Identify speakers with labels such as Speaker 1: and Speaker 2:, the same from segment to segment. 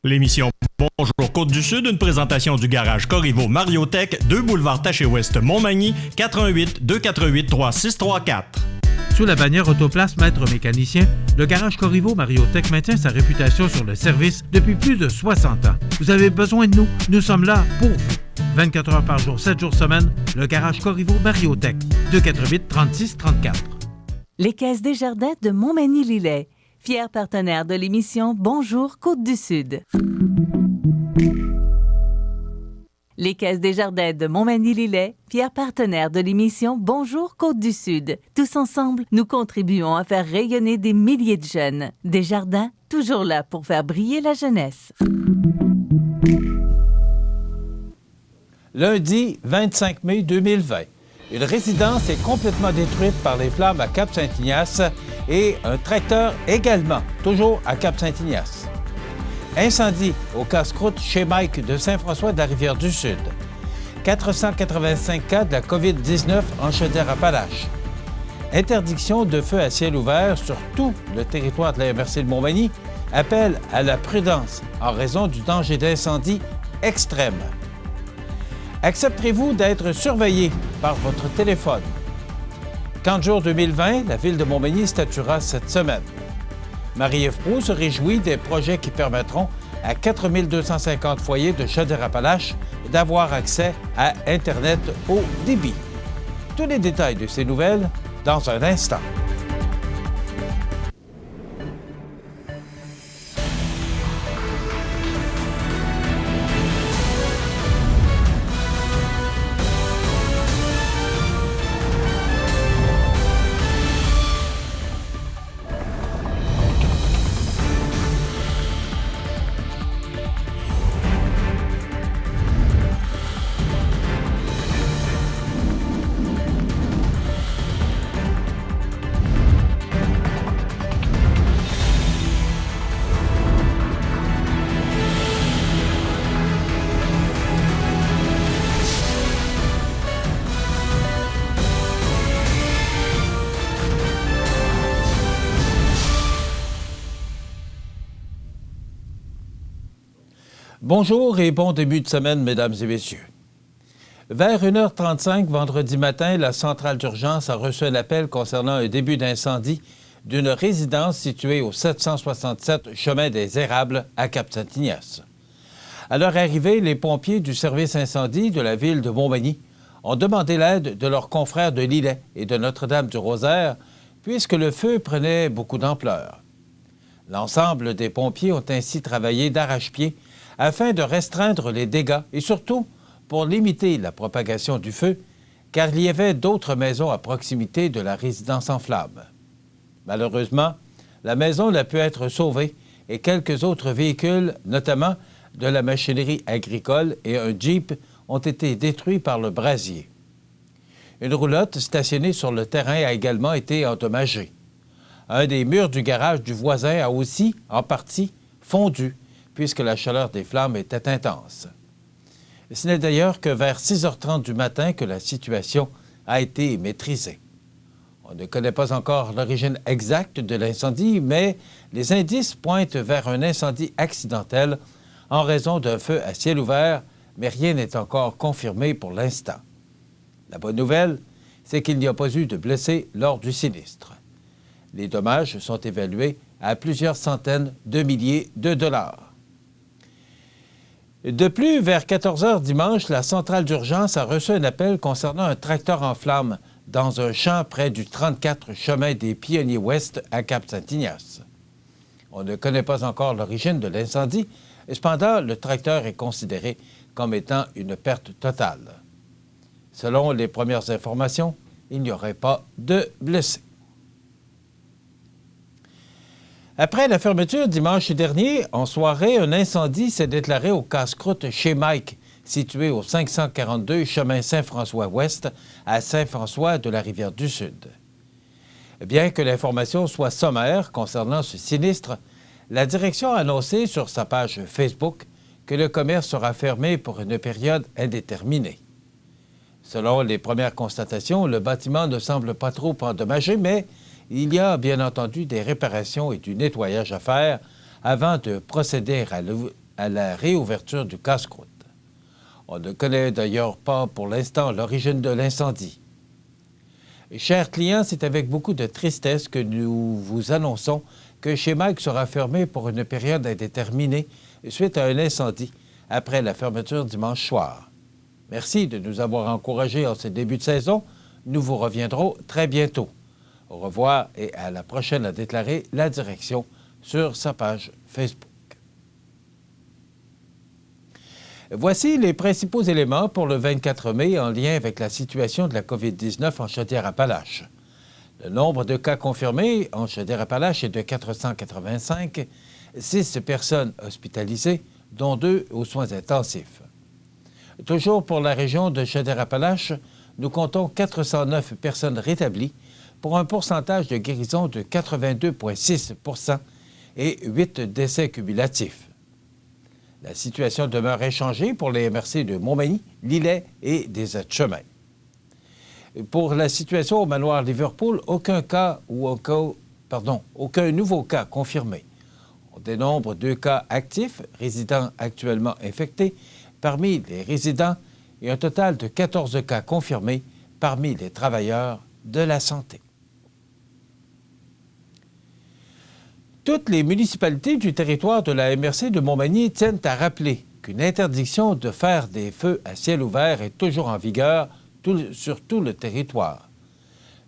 Speaker 1: L'émission Bonjour Côte-du-Sud, une présentation du garage Corriveau Mariotech, 2 boulevard Taché-Ouest, Montmagny, 88 248 3634.
Speaker 2: Sous la bannière Autoplace Maître Mécanicien, le garage Corriveau Mariotech maintient sa réputation sur le service depuis plus de 60 ans. Vous avez besoin de nous, nous sommes là pour vous. 24 heures par jour, 7 jours semaine, le garage Corriveau Mariotech, 248 36 34.
Speaker 3: Les Caisses Desjardins de Montmagny-Lillet, fiers partenaires de l'émission Bonjour Côte-du-Sud. Les Caisses Desjardins de Montmagny-Lillet, fiers partenaires de l'émission Bonjour Côte-du-Sud. Tous ensemble, nous contribuons à faire rayonner des milliers de jeunes. Desjardins, toujours là pour faire briller la jeunesse.
Speaker 4: Lundi 25 mai 2020. Une résidence est complètement détruite par les flammes à Cap-Saint-Ignace et un tracteur également, toujours à Cap-Saint-Ignace. Incendie au casse-croûte chez Mike de Saint-François de la Rivière-du-Sud. 485 cas de la COVID-19 en Chaudière-Appalaches. Interdiction de feu à ciel ouvert sur tout le territoire de la MRC de Montmagny. Appel à la prudence en raison du danger d'incendie extrême. Accepterez-vous d'être surveillé par votre téléphone? Camp de jour 2020, la Ville de Montmagny statuera cette semaine. Marie-Ève Proulx se réjouit des projets qui permettront à 4250 foyers de Chaudière-Appalaches d'avoir accès à Internet haut débit. Tous les détails de ces nouvelles dans un instant. Bonjour et bon début de semaine, mesdames et messieurs. Vers 1h35 vendredi matin, la centrale d'urgence a reçu un appel concernant un début d'incendie d'une résidence située au 767 chemin des Érables à Cap-Saint-Ignace. À leur arrivée, les pompiers du service incendie de la ville de Montmagny ont demandé l'aide de leurs confrères de Lillet et de Notre-Dame-du-Rosaire puisque le feu prenait beaucoup d'ampleur. L'ensemble des pompiers ont ainsi travaillé d'arrache-pied afin de restreindre les dégâts et surtout pour limiter la propagation du feu, car il y avait d'autres maisons à proximité de la résidence en flammes. Malheureusement, la maison n'a pu être sauvée et quelques autres véhicules, notamment de la machinerie agricole et un Jeep, ont été détruits par le brasier. Une roulotte stationnée sur le terrain a également été endommagée. Un des murs du garage du voisin a aussi, en partie, fondu, puisque la chaleur des flammes était intense. Ce n'est d'ailleurs que vers 6h30 du matin que la situation a été maîtrisée. On ne connaît pas encore l'origine exacte de l'incendie, mais les indices pointent vers un incendie accidentel en raison d'un feu à ciel ouvert, mais rien n'est encore confirmé pour l'instant. La bonne nouvelle, c'est qu'il n'y a pas eu de blessés lors du sinistre. Les dommages sont évalués à plusieurs centaines de milliers de dollars. De plus, vers 14 heures dimanche, la centrale d'urgence a reçu un appel concernant un tracteur en flammes dans un champ près du 34 chemin des Pionniers Ouest à Cap-Saint-Ignace. On ne connaît pas encore l'origine de l'incendie, cependant, le tracteur est considéré comme étant une perte totale. Selon les premières informations, il n'y aurait pas de blessés. Après la fermeture dimanche dernier, en soirée, un incendie s'est déclaré au casse-croûte chez Mike, situé au 542 chemin Saint-François-Ouest à Saint-François de la Rivière-du-Sud. Bien que l'information soit sommaire concernant ce sinistre, la direction a annoncé sur sa page Facebook que le commerce sera fermé pour une période indéterminée. Selon les premières constatations, le bâtiment ne semble pas trop endommagé, mais il y a bien entendu des réparations et du nettoyage à faire avant de procéder à la réouverture du casse-croûte. On ne connaît d'ailleurs pas pour l'instant l'origine de l'incendie. Chers clients, c'est avec beaucoup de tristesse que nous vous annonçons que chez Mike sera fermé pour une période indéterminée suite à un incendie après la fermeture dimanche soir. Merci de nous avoir encouragés en ce début de saison. Nous vous reviendrons très bientôt. Au revoir et à la prochaine, a déclaré la direction sur sa page Facebook. Voici les principaux éléments pour le 24 mai en lien avec la situation de la COVID-19 en Chaudière-Appalaches. Le nombre de cas confirmés en Chaudière-Appalaches est de 485, 6 personnes hospitalisées, dont 2 aux soins intensifs. Toujours pour la région de Chaudière-Appalaches, nous comptons 409 personnes rétablies pour un pourcentage de guérison de 82,6 % et 8 décès cumulatifs. La situation demeure inchangée pour les MRC de Montmagny, Lillet et des Aides-Chemins. Pour la situation au manoir Liverpool, aucun nouveau cas confirmé. On dénombre 2 cas actifs, résidents actuellement infectés, parmi les résidents et un total de 14 cas confirmés parmi les travailleurs de la santé. Toutes les municipalités du territoire de la MRC de Montmagny tiennent à rappeler qu'une interdiction de faire des feux à ciel ouvert est toujours en vigueur sur tout le territoire.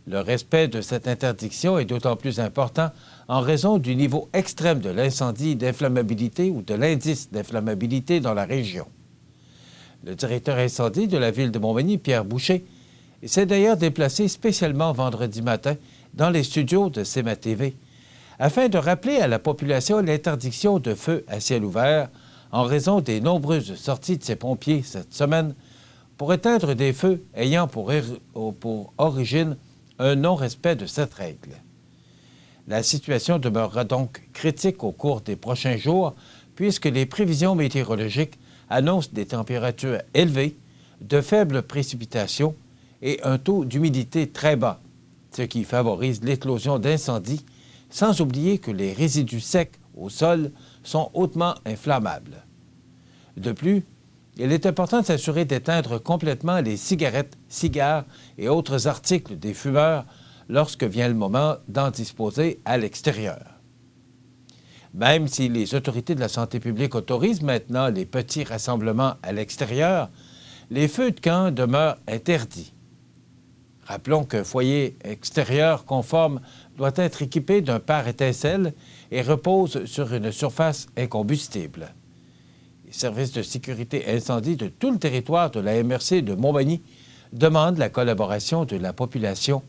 Speaker 4: Le respect de cette interdiction est d'autant plus important en raison du niveau extrême de l'incendie d'inflammabilité ou de l'indice d'inflammabilité dans la région. Le directeur incendie de la ville de Montmagny, Pierre Boucher, s'est d'ailleurs déplacé spécialement vendredi matin dans les studios de CMA TV afin de rappeler à la population l'interdiction de feux à ciel ouvert en raison des nombreuses sorties de ces pompiers cette semaine pour éteindre des feux ayant pour origine un non-respect de cette règle. La situation demeurera donc critique au cours des prochains jours puisque les prévisions météorologiques annoncent des températures élevées, de faibles précipitations et un taux d'humidité très bas, ce qui favorise l'éclosion d'incendies, sans oublier que les résidus secs au sol sont hautement inflammables. De plus, il est important de s'assurer d'éteindre complètement les cigarettes, cigares et autres articles des fumeurs lorsque vient le moment d'en disposer à l'extérieur. Même si les autorités de la santé publique autorisent maintenant les petits rassemblements à l'extérieur, les feux de camp demeurent interdits. Rappelons qu'un foyer extérieur conforme doit être équipé d'un pare-étincelle et repose sur une surface incombustible. Les services de sécurité incendie de tout le territoire de la MRC de Montmagny demandent la collaboration de la population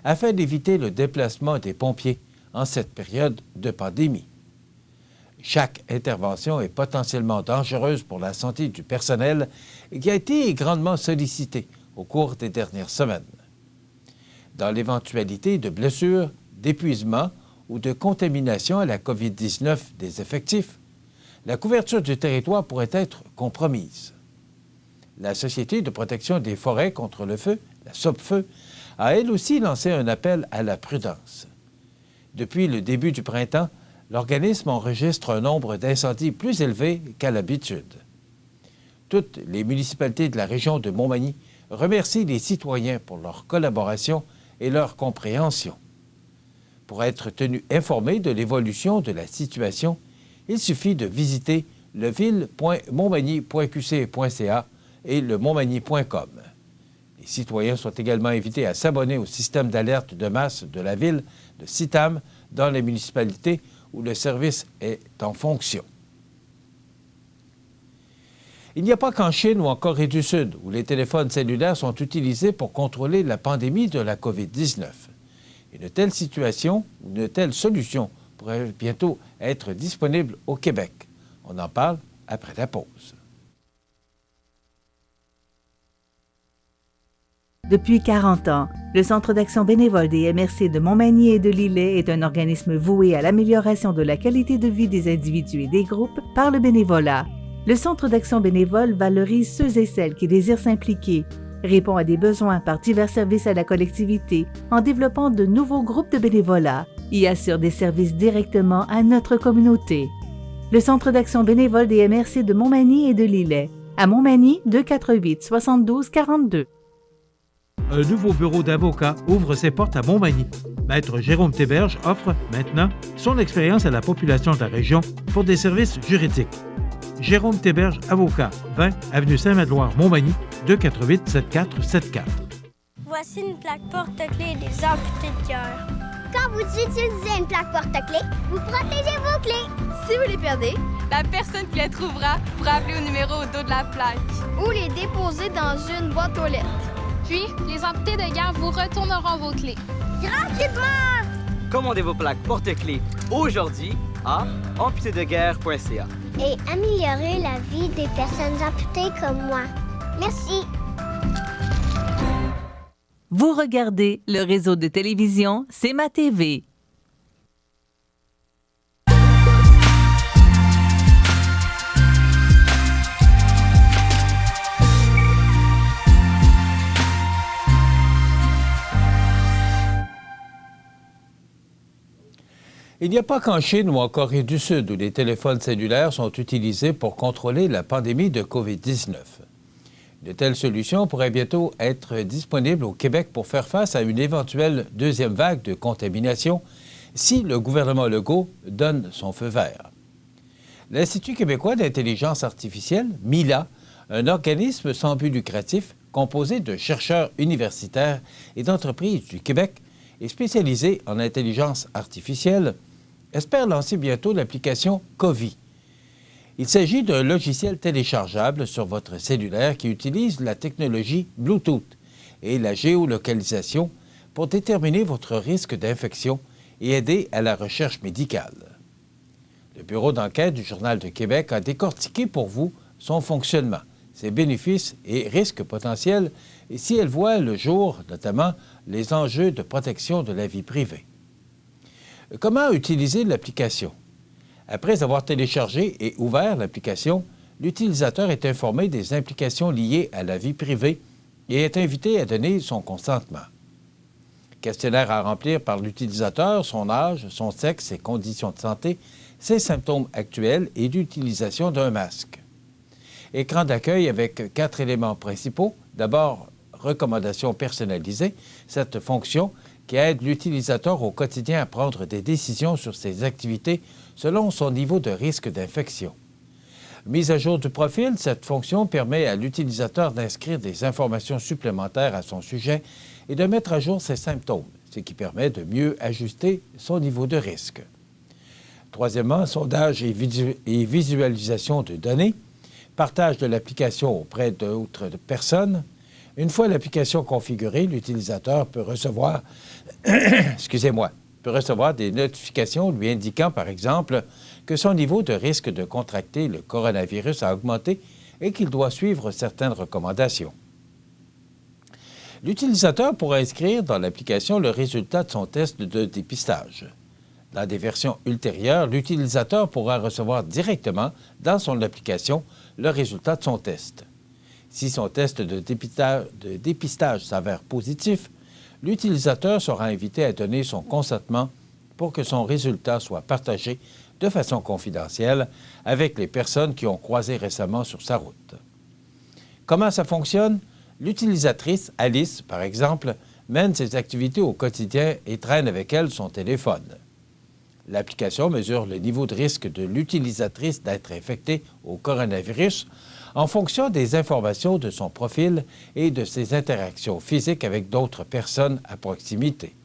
Speaker 4: afin d'éviter le déplacement des pompiers en cette période de pandémie. Chaque intervention est potentiellement dangereuse pour la santé du personnel qui a été grandement sollicité au cours des dernières semaines. Dans l'éventualité de blessures, d'épuisement ou de contamination à la COVID-19 des effectifs, la couverture du territoire pourrait être compromise. La Société de protection des forêts contre le feu, la SOPFEU, a elle aussi lancé un appel à la prudence. Depuis le début du printemps, l'organisme enregistre un nombre d'incendies plus élevé qu'à l'habitude. Toutes les municipalités de la région de Montmagny remercient les citoyens pour leur collaboration et leur compréhension. Pour être tenu informé de l'évolution de la situation, il suffit de visiter leville.montmagny.qc.ca et le montmagny.com. Les citoyens sont également invités à s'abonner au système d'alerte de masse de la ville de Sitam dans les municipalités où le service est en fonction. Il n'y a pas qu'en Chine ou en Corée du Sud où les téléphones cellulaires sont utilisés pour contrôler la pandémie de la COVID-19. Une telle situation, une telle solution pourrait bientôt être disponible au Québec. On en parle après la pause.
Speaker 3: Depuis 40 ans, le Centre d'action bénévole des MRC de Montmagny et de Lillet est un organisme voué à l'amélioration de la qualité de vie des individus et des groupes par le bénévolat. Le Centre d'action bénévole valorise ceux et celles qui désirent s'impliquer, répond à des besoins par divers services à la collectivité en développant de nouveaux groupes de bénévolat et assure des services directement à notre communauté. le Centre d'action bénévole des MRC de Montmagny et de Lillet. À Montmagny, 248 72 42.
Speaker 2: Un nouveau bureau d'avocat ouvre ses portes à Montmagny. Maître Jérôme Théberge offre maintenant son expérience à la population de la région pour des services juridiques. Jérôme Théberge, avocat, 20 avenue Saint-Madouard, Montmagny, 248 7474.
Speaker 5: Voici une plaque porte-clés des amputés de cœur.
Speaker 6: Quand vous utilisez une plaque porte-clés, vous protégez vos clés.
Speaker 7: Si vous les perdez,
Speaker 8: la personne qui les trouvera pourra appeler au numéro au dos de la plaque.
Speaker 7: Ou les déposer dans une boîte aux lettres.
Speaker 9: Puis, les amputés de guerre vous retourneront vos clés.
Speaker 6: Gratuitement!
Speaker 10: Commandez vos plaques porte-clés aujourd'hui à amputédeguerre.ca.
Speaker 6: Et améliorez la vie des personnes amputées comme moi. Merci.
Speaker 3: Vous regardez le réseau de télévision C'est ma TV.
Speaker 4: Il n'y a pas qu'en Chine ou en Corée du Sud où les téléphones cellulaires sont utilisés pour contrôler la pandémie de COVID-19. De telles solutions pourraient bientôt être disponibles au Québec pour faire face à une éventuelle deuxième vague de contamination si le gouvernement Legault donne son feu vert. L'Institut québécois d'intelligence artificielle, MILA, un organisme sans but lucratif composé de chercheurs universitaires et d'entreprises du Québec et spécialisé en intelligence artificielle, espère lancer bientôt l'application COVID. Il s'agit d'un logiciel téléchargeable sur votre cellulaire qui utilise la technologie Bluetooth et la géolocalisation pour déterminer votre risque d'infection et aider à la recherche médicale. Le bureau d'enquête du Journal de Québec a décortiqué pour vous son fonctionnement, ses bénéfices et risques potentiels, et si elle voit le jour, notamment les enjeux de protection de la vie privée. Comment utiliser l'application? Après avoir téléchargé et ouvert l'application, l'utilisateur est informé des implications liées à la vie privée et est invité à donner son consentement. Questionnaire à remplir par l'utilisateur, son âge, son sexe, ses conditions de santé, ses symptômes actuels et l'utilisation d'un masque. Écran d'accueil avec 4 éléments principaux. D'abord, recommandations personnalisées, cette fonction qui aide l'utilisateur au quotidien à prendre des décisions sur ses activités selon son niveau de risque d'infection. Mise à jour du profil, cette fonction permet à l'utilisateur d'inscrire des informations supplémentaires à son sujet et de mettre à jour ses symptômes, ce qui permet de mieux ajuster son niveau de risque. Troisièmement, sondage et visualisation de données, partage de l'application auprès d'autres personnes. Une fois l'application configurée, l'utilisateur peut recevoir, peut recevoir des notifications lui indiquant, par exemple, que son niveau de risque de contracter le coronavirus a augmenté et qu'il doit suivre certaines recommandations. L'utilisateur pourra inscrire dans l'application le résultat de son test de dépistage. Dans des versions ultérieures, l'utilisateur pourra recevoir directement dans son application le résultat de son test. Si son test de dépistage s'avère positif, l'utilisateur sera invité à donner son consentement pour que son résultat soit partagé de façon confidentielle avec les personnes qui ont croisé récemment sur sa route. Comment ça fonctionne? L'utilisatrice, Alice, par exemple, mène ses activités au quotidien et traîne avec elle son téléphone. L'application mesure le niveau de risque de l'utilisatrice d'être infectée au coronavirus en fonction des informations de son profil et de ses interactions physiques avec d'autres personnes à proximité.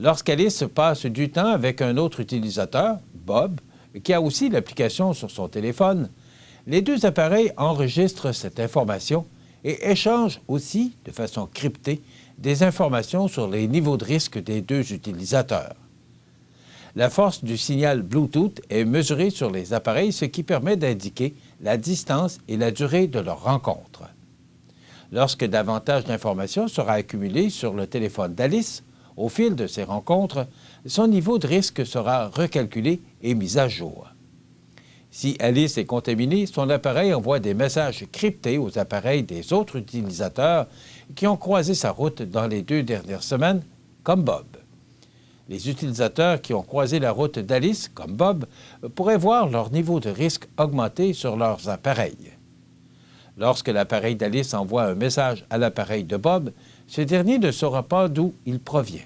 Speaker 4: Lorsqu'Alice passe du temps avec un autre utilisateur, Bob, qui a aussi l'application sur son téléphone, les deux appareils enregistrent cette information et échangent aussi, de façon cryptée, des informations sur les niveaux de risque des deux utilisateurs. La force du signal Bluetooth est mesurée sur les appareils, ce qui permet d'indiquer la distance et la durée de leur rencontre. Lorsque davantage d'informations sera accumulées sur le téléphone d'Alice, au fil de ces rencontres, son niveau de risque sera recalculé et mis à jour. Si Alice est contaminée, son appareil envoie des messages cryptés aux appareils des autres utilisateurs qui ont croisé sa route dans les 2 dernières semaines, comme Bob. Les utilisateurs qui ont croisé la route d'Alice, comme Bob, pourraient voir leur niveau de risque augmenter sur leurs appareils. Lorsque l'appareil d'Alice envoie un message à l'appareil de Bob, ce dernier ne saura pas d'où il provient.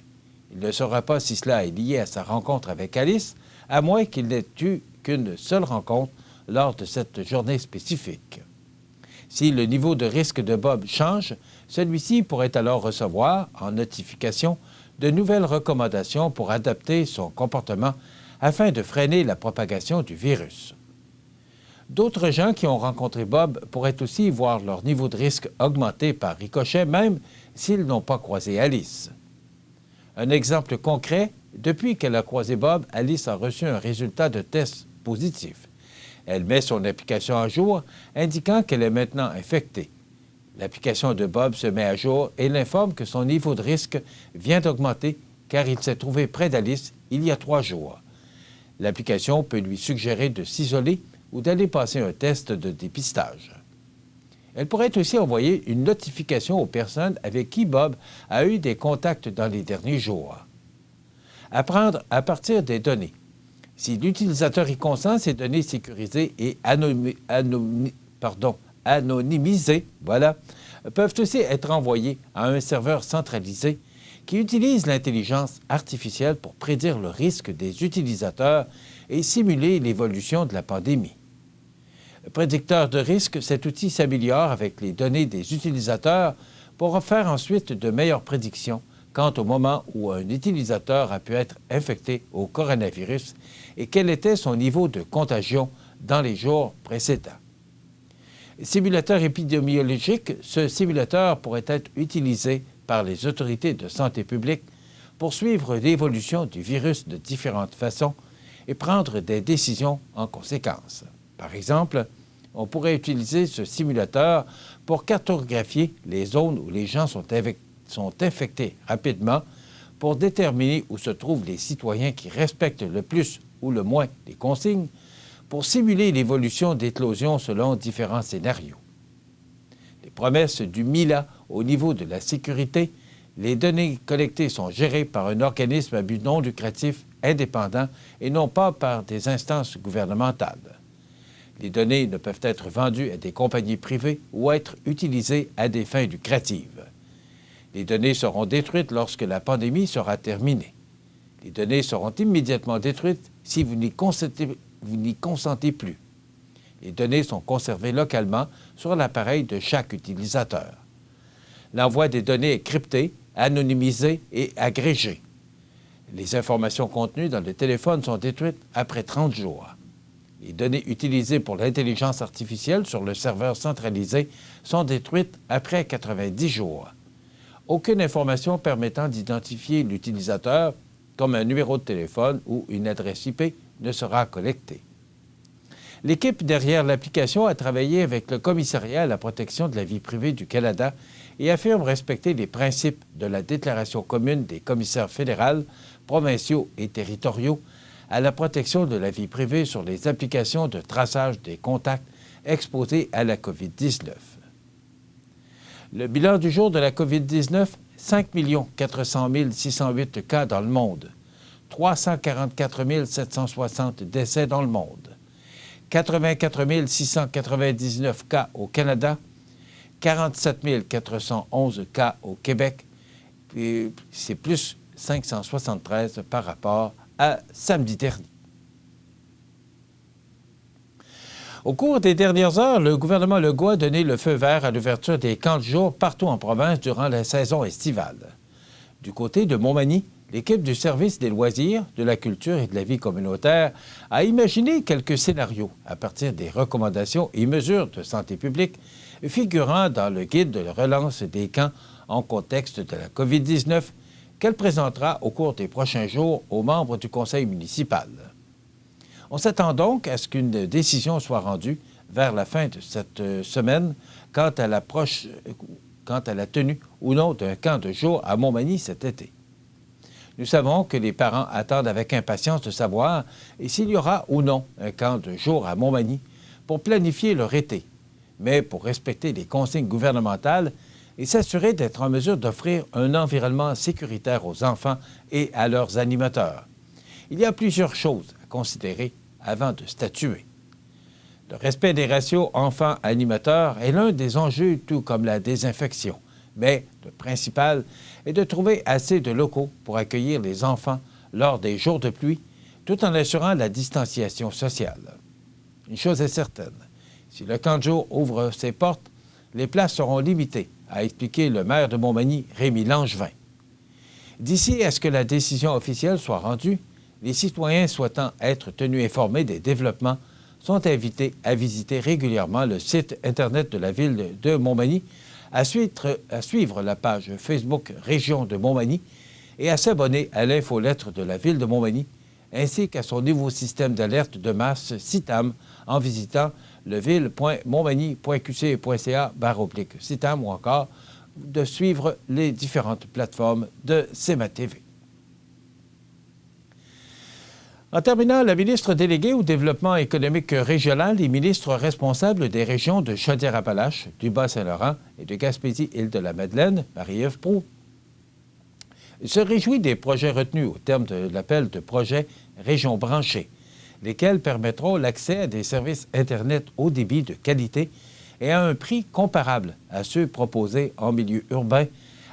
Speaker 4: Il ne saura pas si cela est lié à sa rencontre avec Alice, à moins qu'il n'ait eu qu'une seule rencontre lors de cette journée spécifique. Si le niveau de risque de Bob change, celui-ci pourrait alors recevoir, en notification, de nouvelles recommandations pour adapter son comportement afin de freiner la propagation du virus. D'autres gens qui ont rencontré Bob pourraient aussi voir leur niveau de risque augmenter par ricochet, même s'ils n'ont pas croisé Alice. Un exemple concret, depuis qu'elle a croisé Bob, Alice a reçu un résultat de test positif. Elle met son application à jour, indiquant qu'elle est maintenant infectée. L'application de Bob se met à jour et l'informe que son niveau de risque vient d'augmenter car il s'est trouvé près d'Alice il y a 3 jours. L'application peut lui suggérer de s'isoler ou d'aller passer un test de dépistage. Elle pourrait aussi envoyer une notification aux personnes avec qui Bob a eu des contacts dans les derniers jours. Apprendre à partir des données. Si l'utilisateur y consent, ces données sécurisées et anonymisées peuvent aussi être envoyées à un serveur centralisé qui utilise l'intelligence artificielle pour prédire le risque des utilisateurs et simuler l'évolution de la pandémie. Prédicteur de risque, cet outil s'améliore avec les données des utilisateurs pour faire ensuite de meilleures prédictions quant au moment où un utilisateur a pu être infecté au coronavirus et quel était son niveau de contagion dans les jours précédents. Simulateur épidémiologique, ce simulateur pourrait être utilisé par les autorités de santé publique pour suivre l'évolution du virus de différentes façons et prendre des décisions en conséquence. Par exemple, on pourrait utiliser ce simulateur pour cartographier les zones où les gens sont infectés rapidement pour déterminer où se trouvent les citoyens qui respectent le plus ou le moins les consignes, pour simuler l'évolution d'éclosion selon différents scénarios. Les promesses du MILA au niveau de la sécurité, les données collectées sont gérées par un organisme à but non lucratif indépendant et non pas par des instances gouvernementales. Les données ne peuvent être vendues à des compagnies privées ou être utilisées à des fins lucratives. Les données seront détruites lorsque la pandémie sera terminée. Les données seront immédiatement détruites si vous n'y consentez plus. Les données sont conservées localement sur l'appareil de chaque utilisateur. L'envoi des données est crypté, anonymisé et agrégé. Les informations contenues dans le téléphone sont détruites après 30 jours. Les données utilisées pour l'intelligence artificielle sur le serveur centralisé sont détruites après 90 jours. Aucune information permettant d'identifier l'utilisateur, comme un numéro de téléphone ou une adresse IP, ne sera collectée. L'équipe derrière l'application a travaillé avec le Commissariat à la protection de la vie privée du Canada et affirme respecter les principes de la Déclaration commune des commissaires fédéraux, provinciaux et territoriaux à la protection de la vie privée sur les applications de traçage des contacts exposés à la COVID-19. Le bilan du jour de la COVID-19, 5 400 608 cas dans le monde, 344 760 décès dans le monde, 84 699 cas au Canada, 47 411 cas au Québec, puis c'est plus 573 par rapport à samedi dernier. Au cours des dernières heures, le gouvernement Legault a donné le feu vert à l'ouverture des camps de jour partout en province durant la saison estivale. Du côté de Montmagny, l'équipe du service des loisirs, de la culture et de la vie communautaire a imaginé quelques scénarios à partir des recommandations et mesures de santé publique figurant dans le guide de relance des camps en contexte de la COVID-19 qu'elle présentera au cours des prochains jours aux membres du conseil municipal. On s'attend donc à ce qu'une décision soit rendue vers la fin de cette semaine quant à la tenue ou non d'un camp de jour à Montmagny cet été. Nous savons que les parents attendent avec impatience de savoir s'il y aura ou non un camp de jour à Montmagny pour planifier leur été. Mais pour respecter les consignes gouvernementales, et s'assurer d'être en mesure d'offrir un environnement sécuritaire aux enfants et à leurs animateurs. Il y a plusieurs choses à considérer avant de statuer. Le respect des ratios enfants-animateurs est l'un des enjeux, tout comme la désinfection. Mais le principal est de trouver assez de locaux pour accueillir les enfants lors des jours de pluie, tout en assurant la distanciation sociale. Une chose est certaine, si le camp de jour ouvre ses portes, les places seront limitées, a expliqué le maire de Montmagny, Rémi Langevin. D'ici à ce que la décision officielle soit rendue, les citoyens souhaitant être tenus informés des développements sont invités à visiter régulièrement le site Internet de la Ville de Montmagny, à suivre la page Facebook Région de Montmagny et à s'abonner à l'infolettre de la Ville de Montmagny, ainsi qu'à son nouveau système d'alerte de masse CITAM en visitant leville.montmagny.qc.ca/CITAM ou encore de suivre les différentes plateformes de CMA TV. En terminant, la ministre déléguée au développement économique régional et ministre responsable des régions de Chaudière-Appalaches, du Bas-Saint-Laurent et de Gaspésie-Île-de-la-Madeleine, Marie-Ève Proulx, se réjouit des projets retenus au terme de l'appel de projet Régions branchées, lesquels permettront l'accès à des services Internet haut débit de qualité et à un prix comparable à ceux proposés en milieu urbain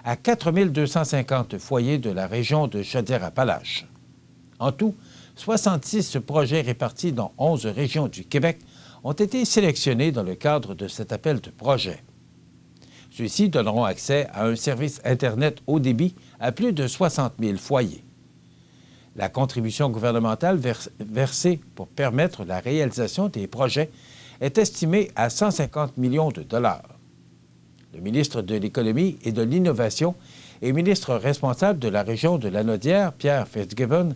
Speaker 4: à 4 250 foyers de la région de Chaudière-Appalaches. En tout, 66 projets répartis dans 11 régions du Québec ont été sélectionnés dans le cadre de cet appel de projet. Ceux-ci donneront accès à un service Internet haut débit à plus de 60 000 foyers. La contribution gouvernementale versée pour permettre la réalisation des projets est estimée à 150 millions de dollars. Le ministre de l'Économie et de l'Innovation et ministre responsable de la région de Lanaudière, Pierre Fitzgibbon,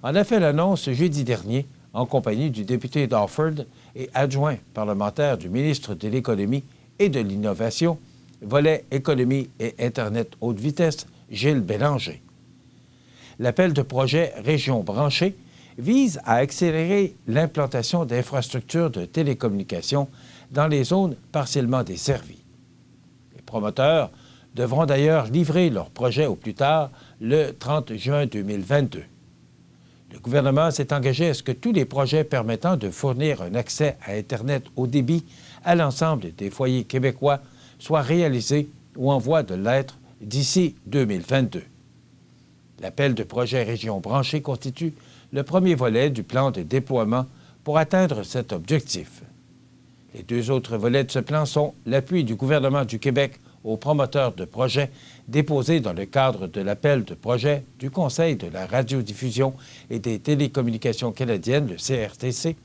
Speaker 4: en a fait l'annonce jeudi dernier en compagnie du député d'Alford et adjoint parlementaire du ministre de l'Économie et de l'Innovation, volet économie et Internet haute vitesse, Gilles Bélanger. L'appel de projet Régions branchées vise à accélérer l'implantation d'infrastructures de télécommunications dans les zones partiellement desservies. Les promoteurs devront d'ailleurs livrer leur projet au plus tard le 30 juin 2022. Le gouvernement s'est engagé à ce que tous les projets permettant de fournir un accès à Internet haut débit à l'ensemble des foyers québécois soient réalisés ou en voie de l'être d'ici 2022. L'appel de projet Régions branchées constitue le premier volet du plan de déploiement pour atteindre cet objectif. Les deux autres volets de ce plan sont l'appui du gouvernement du Québec aux promoteurs de projets déposés dans le cadre de l'appel de projet du Conseil de la radiodiffusion et des télécommunications canadiennes, le CRTC,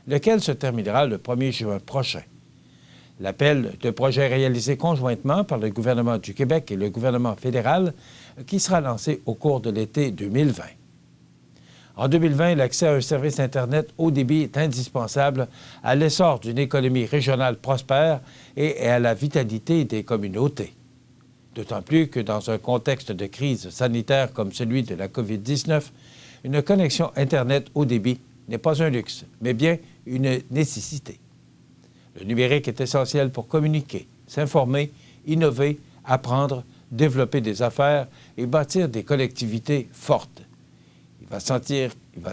Speaker 4: lequel se terminera le 1er juin prochain. L'appel de projet réalisé conjointement par le gouvernement du Québec et le gouvernement fédéral qui sera lancé au cours de l'été 2020. En 2020, l'accès à un service Internet haut débit est indispensable à l'essor d'une économie régionale prospère et à la vitalité des communautés. D'autant plus que dans un contexte de crise sanitaire comme celui de la COVID-19, une connexion Internet haut débit n'est pas un luxe, mais bien une nécessité. Le numérique est essentiel pour communiquer, s'informer, innover, apprendre, développer des affaires et bâtir des collectivités fortes. Il va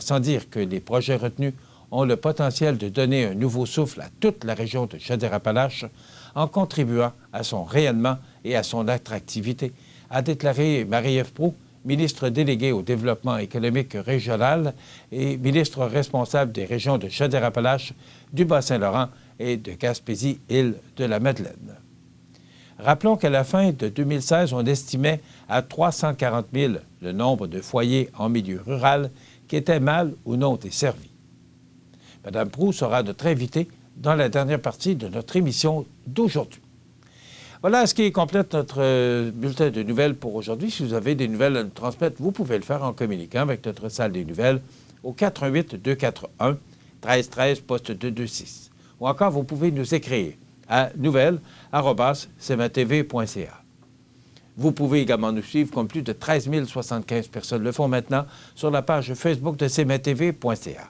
Speaker 4: sans dire que les projets retenus ont le potentiel de donner un nouveau souffle à toute la région de Chaudière-Appalaches en contribuant à son rayonnement et à son attractivité, a déclaré Marie-Ève Proulx, ministre déléguée au développement économique régional et ministre responsable des régions de Chaudière-Appalaches, du Bas-Saint-Laurent et de Gaspésie-Île-de-la-Madeleine. Rappelons qu'à la fin de 2016, on estimait à 340 000 le nombre de foyers en milieu rural qui étaient mal ou non desservis. Mme Proulx sera notre invitée dans la dernière partie de notre émission d'aujourd'hui. Voilà ce qui complète notre bulletin de nouvelles pour aujourd'hui. Si vous avez des nouvelles à nous transmettre, vous pouvez le faire en communiquant avec notre salle des nouvelles au 418-241-1313, poste 226. Ou encore, vous pouvez nous écrire à nouvelles@cmatv.ca. Vous pouvez également nous suivre, comme plus de 13 075 personnes le font maintenant, sur la page Facebook de cmatv.ca.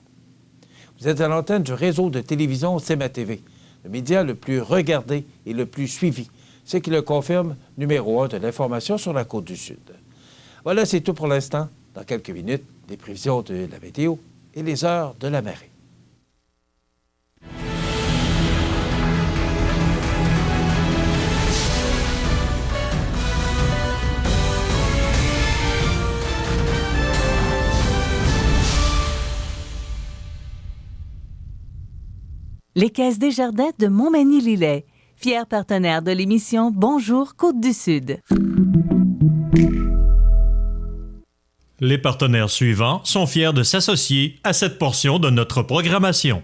Speaker 4: Vous êtes à l'antenne du réseau de télévision CMA TV, le média le plus regardé et le plus suivi. ce qui le confirme numéro 1 de l'information sur la Côte-du-Sud. Voilà, c'est tout pour l'instant. Dans quelques minutes, les prévisions de la météo et les heures de la marée.
Speaker 3: Les Caisses Desjardins de Montmagny-Lillet, fier partenaire de l'émission Bonjour Côte-du-Sud.
Speaker 1: Les partenaires suivants sont fiers de s'associer à cette portion de notre programmation.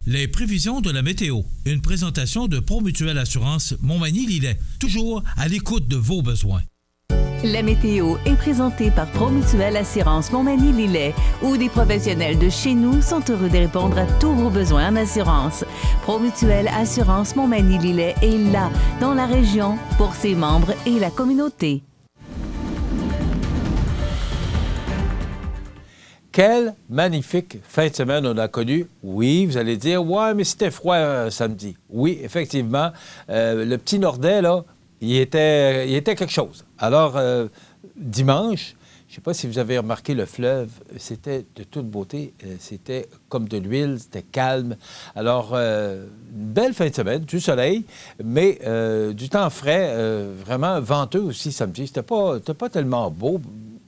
Speaker 2: Les prévisions de la météo. Une présentation de Promutuelle Assurance Montmagny-Lillet. Toujours à l'écoute de vos besoins.
Speaker 3: La météo est présentée par Promutuelle Assurance Montmagny-Lillet, où des professionnels de chez nous sont heureux de répondre à tous vos besoins en assurance. Promutuelle Assurance Montmagny-Lillet est là, dans la région, pour ses membres et la communauté.
Speaker 4: Quelle magnifique fin de semaine on a connue. Oui, vous allez dire, ouais, mais c'était froid samedi. Oui, effectivement, le petit Nordais, là, il était quelque chose. Alors, dimanche, je ne sais pas si vous avez remarqué le fleuve, c'était de toute beauté. C'était comme de l'huile, c'était calme. Alors, une belle fin de semaine, du soleil, mais du temps frais, vraiment venteux aussi samedi. C'était pas tellement beau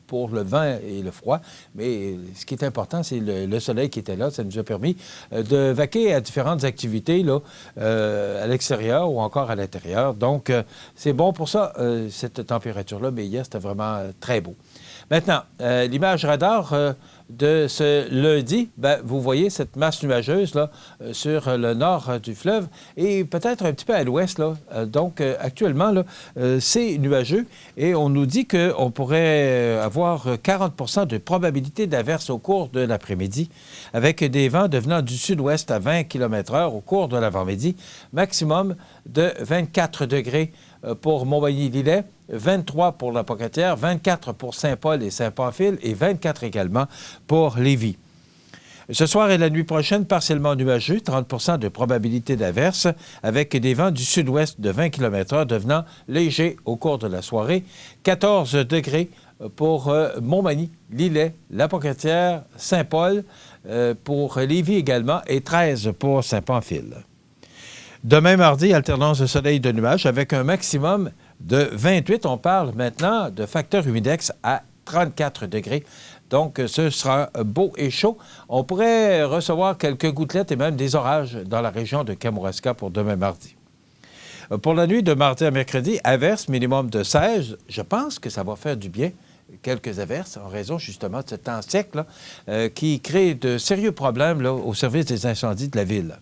Speaker 4: pour le vent et le froid, mais ce qui est important, c'est le soleil qui était là. Ça nous a permis de vaquer à différentes activités là, à l'extérieur ou encore à l'intérieur. Donc, c'est bon pour ça, cette température-là, mais hier, c'était vraiment très beau. Maintenant, l'image radar de ce lundi, bien, vous voyez cette masse nuageuse là, sur le nord du fleuve et peut-être un petit peu à l'ouest. Là. Donc, actuellement, là, c'est nuageux et on nous dit qu'on pourrait avoir 40 de probabilité d'averse au cours de l'après-midi avec des vents devenant du sud-ouest à 20 km/h au cours de l'avant-midi, maximum de 24 degrés pour Montmagny-Lillet, 23 pour la Pocatière, 24 pour Saint-Paul et Saint-Pamphile et 24 également pour Lévis. Ce soir et la nuit prochaine, partiellement nuageux, 30 de probabilité d'averse avec des vents du sud-ouest de 20 km/h devenant légers au cours de la soirée, 14 degrés pour Montmagny, Lillet, la Pocatière, Saint-Paul, pour Lévis également et 13 pour Saint-Pamphile. Demain, mardi, alternance de soleil et de nuages avec un maximum de 28. On parle maintenant de facteur humidex à 34 degrés. Donc, ce sera beau et chaud. On pourrait recevoir quelques gouttelettes et même des orages dans la région de Kamouraska pour demain, mardi. Pour la nuit de mardi à mercredi, averse minimum de 16. Je pense que ça va faire du bien. Quelques averses en raison justement de ce temps sec là, qui crée de sérieux problèmes là, au service des incendies de la ville.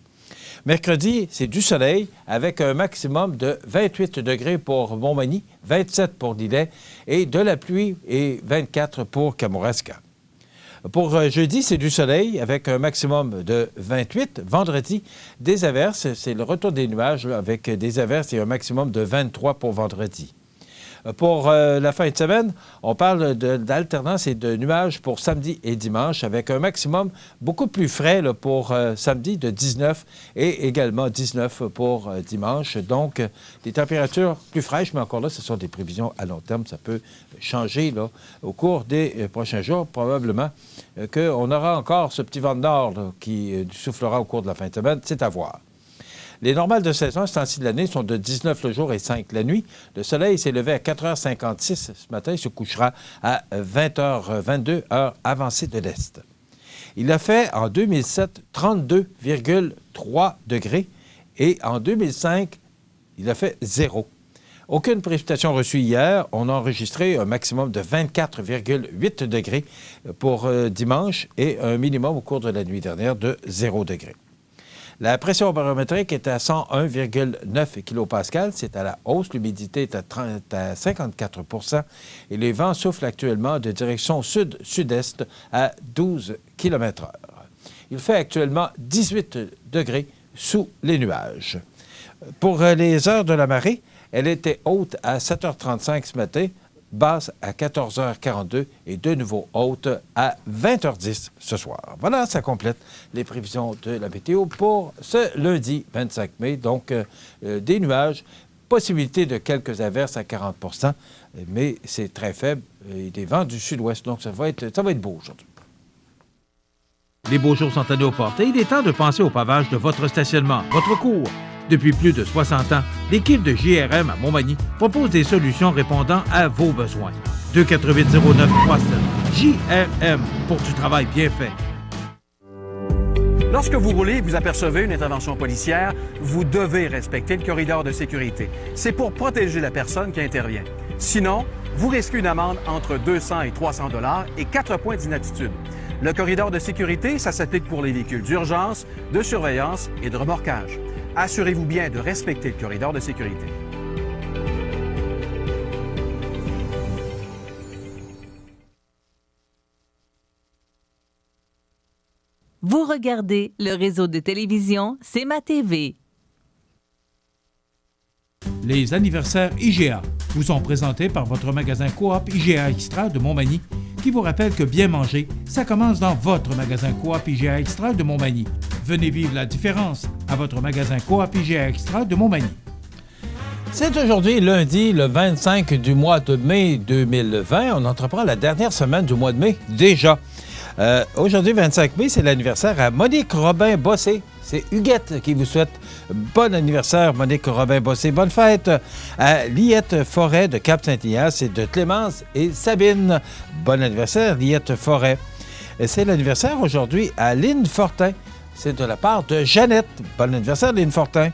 Speaker 4: Mercredi, c'est du soleil avec un maximum de 28 degrés pour Montmagny, 27 pour Lillet et de la pluie et 24 pour Kamouraska. Pour jeudi, c'est du soleil avec un maximum de 28. Vendredi, des averses. C'est le retour des nuages là, avec des averses et un maximum de 23 pour vendredi. Pour la fin de semaine, on parle d'alternance et de nuages pour samedi et dimanche avec un maximum beaucoup plus frais là, pour samedi de 19 et également 19 pour dimanche. Donc, des températures plus fraîches, mais encore là, ce sont des prévisions à long terme. Ça peut changer là, au cours des prochains jours. Probablement qu'on aura encore ce petit vent de nord là, qui soufflera au cours de la fin de semaine. C'est à voir. Les normales de saison à ce temps-ci de l'année sont de 19 le jour et 5 la nuit. Le soleil s'est levé à 4h56 ce matin. Il se couchera à 20h22, heure avancée de l'Est. Il a fait en 2007 32,3 degrés et en 2005, il a fait 0. Aucune précipitation reçue hier. On a enregistré un maximum de 24,8 degrés pour dimanche et un minimum au cours de la nuit dernière de 0 degré. La pression barométrique est à 101,9 kPa. C'est à la hausse. L'humidité est à 54 % et les vents soufflent actuellement de direction sud-sud-est à 12 km/h. Il fait actuellement 18 degrés sous les nuages. Pour les heures de la marée, Elle était haute à 7h35 ce matin, basse à 14h42 et de nouveau haute à 20h10 ce soir. Voilà, ça complète les prévisions de la météo pour ce lundi 25 mai. Donc, des nuages, possibilité de quelques averses à 40 %, mais c'est très faible et des vents du sud-ouest. Donc, ça va être beau aujourd'hui.
Speaker 2: Les beaux jours sont à nos portes et il est temps de penser au pavage de votre stationnement, votre cour. Depuis plus de 60 ans, l'équipe de JRM à Montmagny propose des solutions répondant à vos besoins. 248-0937. JRM, pour du travail bien fait.
Speaker 11: Lorsque vous roulez et vous apercevez une intervention policière, vous devez respecter le corridor de sécurité. C'est pour protéger la personne qui intervient. Sinon, vous risquez une amende entre 200 et 300 $ et 4 points d'inaptitude. Le corridor de sécurité, ça s'applique pour les véhicules d'urgence, de surveillance et de remorquage. Assurez-vous bien de respecter le corridor de sécurité.
Speaker 3: Vous regardez le réseau de télévision C'est ma TV.
Speaker 2: Les anniversaires IGA vous sont présentés par votre magasin Coop IGA Extra de Montmagny, qui vous rappelle que bien manger, ça commence dans votre magasin Coop IGA Extra de Montmagny. Venez vivre la différence à votre magasin Coop IGA Extra de Montmagny.
Speaker 4: C'est aujourd'hui lundi, le 25 du mois de mai 2020. On entreprend la dernière semaine du mois de mai déjà. Aujourd'hui, 25 mai, c'est l'anniversaire à Monique Robin-Bossé. C'est Huguette qui vous souhaite bon anniversaire, Monique Robin-Bossé. Bonne fête à Liette Forêt de Cap-Saint-Ignace et de Clémence et Sabine. Bon anniversaire, Liette Forêt. Et c'est l'anniversaire aujourd'hui à Lynne Fortin. C'est de la part de Jeannette. Bon anniversaire, Lynne Fortin.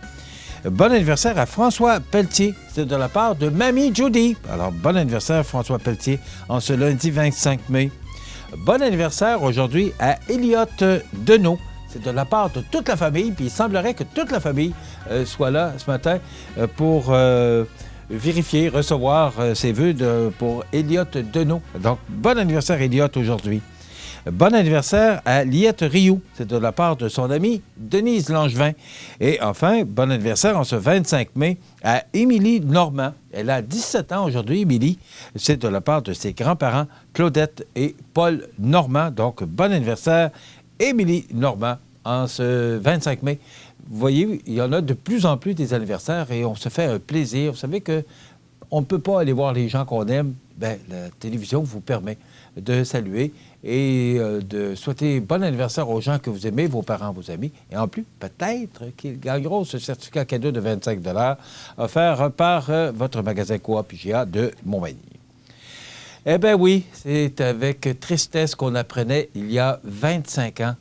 Speaker 4: Bon anniversaire à François Pelletier. C'est de la part de Mamie Judy. Alors, bon anniversaire, François Pelletier, en ce lundi 25 mai. Bon anniversaire aujourd'hui à Elliot Deneau. C'est de la part de toute la famille, puis il semblerait que toute la famille soit là ce matin pour vérifier, recevoir ses vœux pour Elliot Deneau. Donc, bon anniversaire, Elliot, aujourd'hui. Bon anniversaire à Liette Rioux. C'est de la part de son amie Denise Langevin. Et enfin, bon anniversaire en ce 25 mai à Émilie Normand. Elle a 17 ans aujourd'hui, Émilie. C'est de la part de ses grands-parents Claudette et Paul Normand. Donc, bon anniversaire, Émilie Normand, en ce 25 mai. Vous voyez, il y en a de plus en plus des anniversaires et on se fait un plaisir. Vous savez qu'on ne peut pas aller voir les gens qu'on aime. Bien, la télévision vous permet de saluer et de souhaiter bon anniversaire aux gens que vous aimez, vos parents, vos amis. Et en plus, peut-être qu'ils gagneront ce certificat cadeau de 25 $ offert par votre magasin Coop IGA de Montmagny. Eh bien oui, c'est avec tristesse qu'on apprenait il y a 25 ans,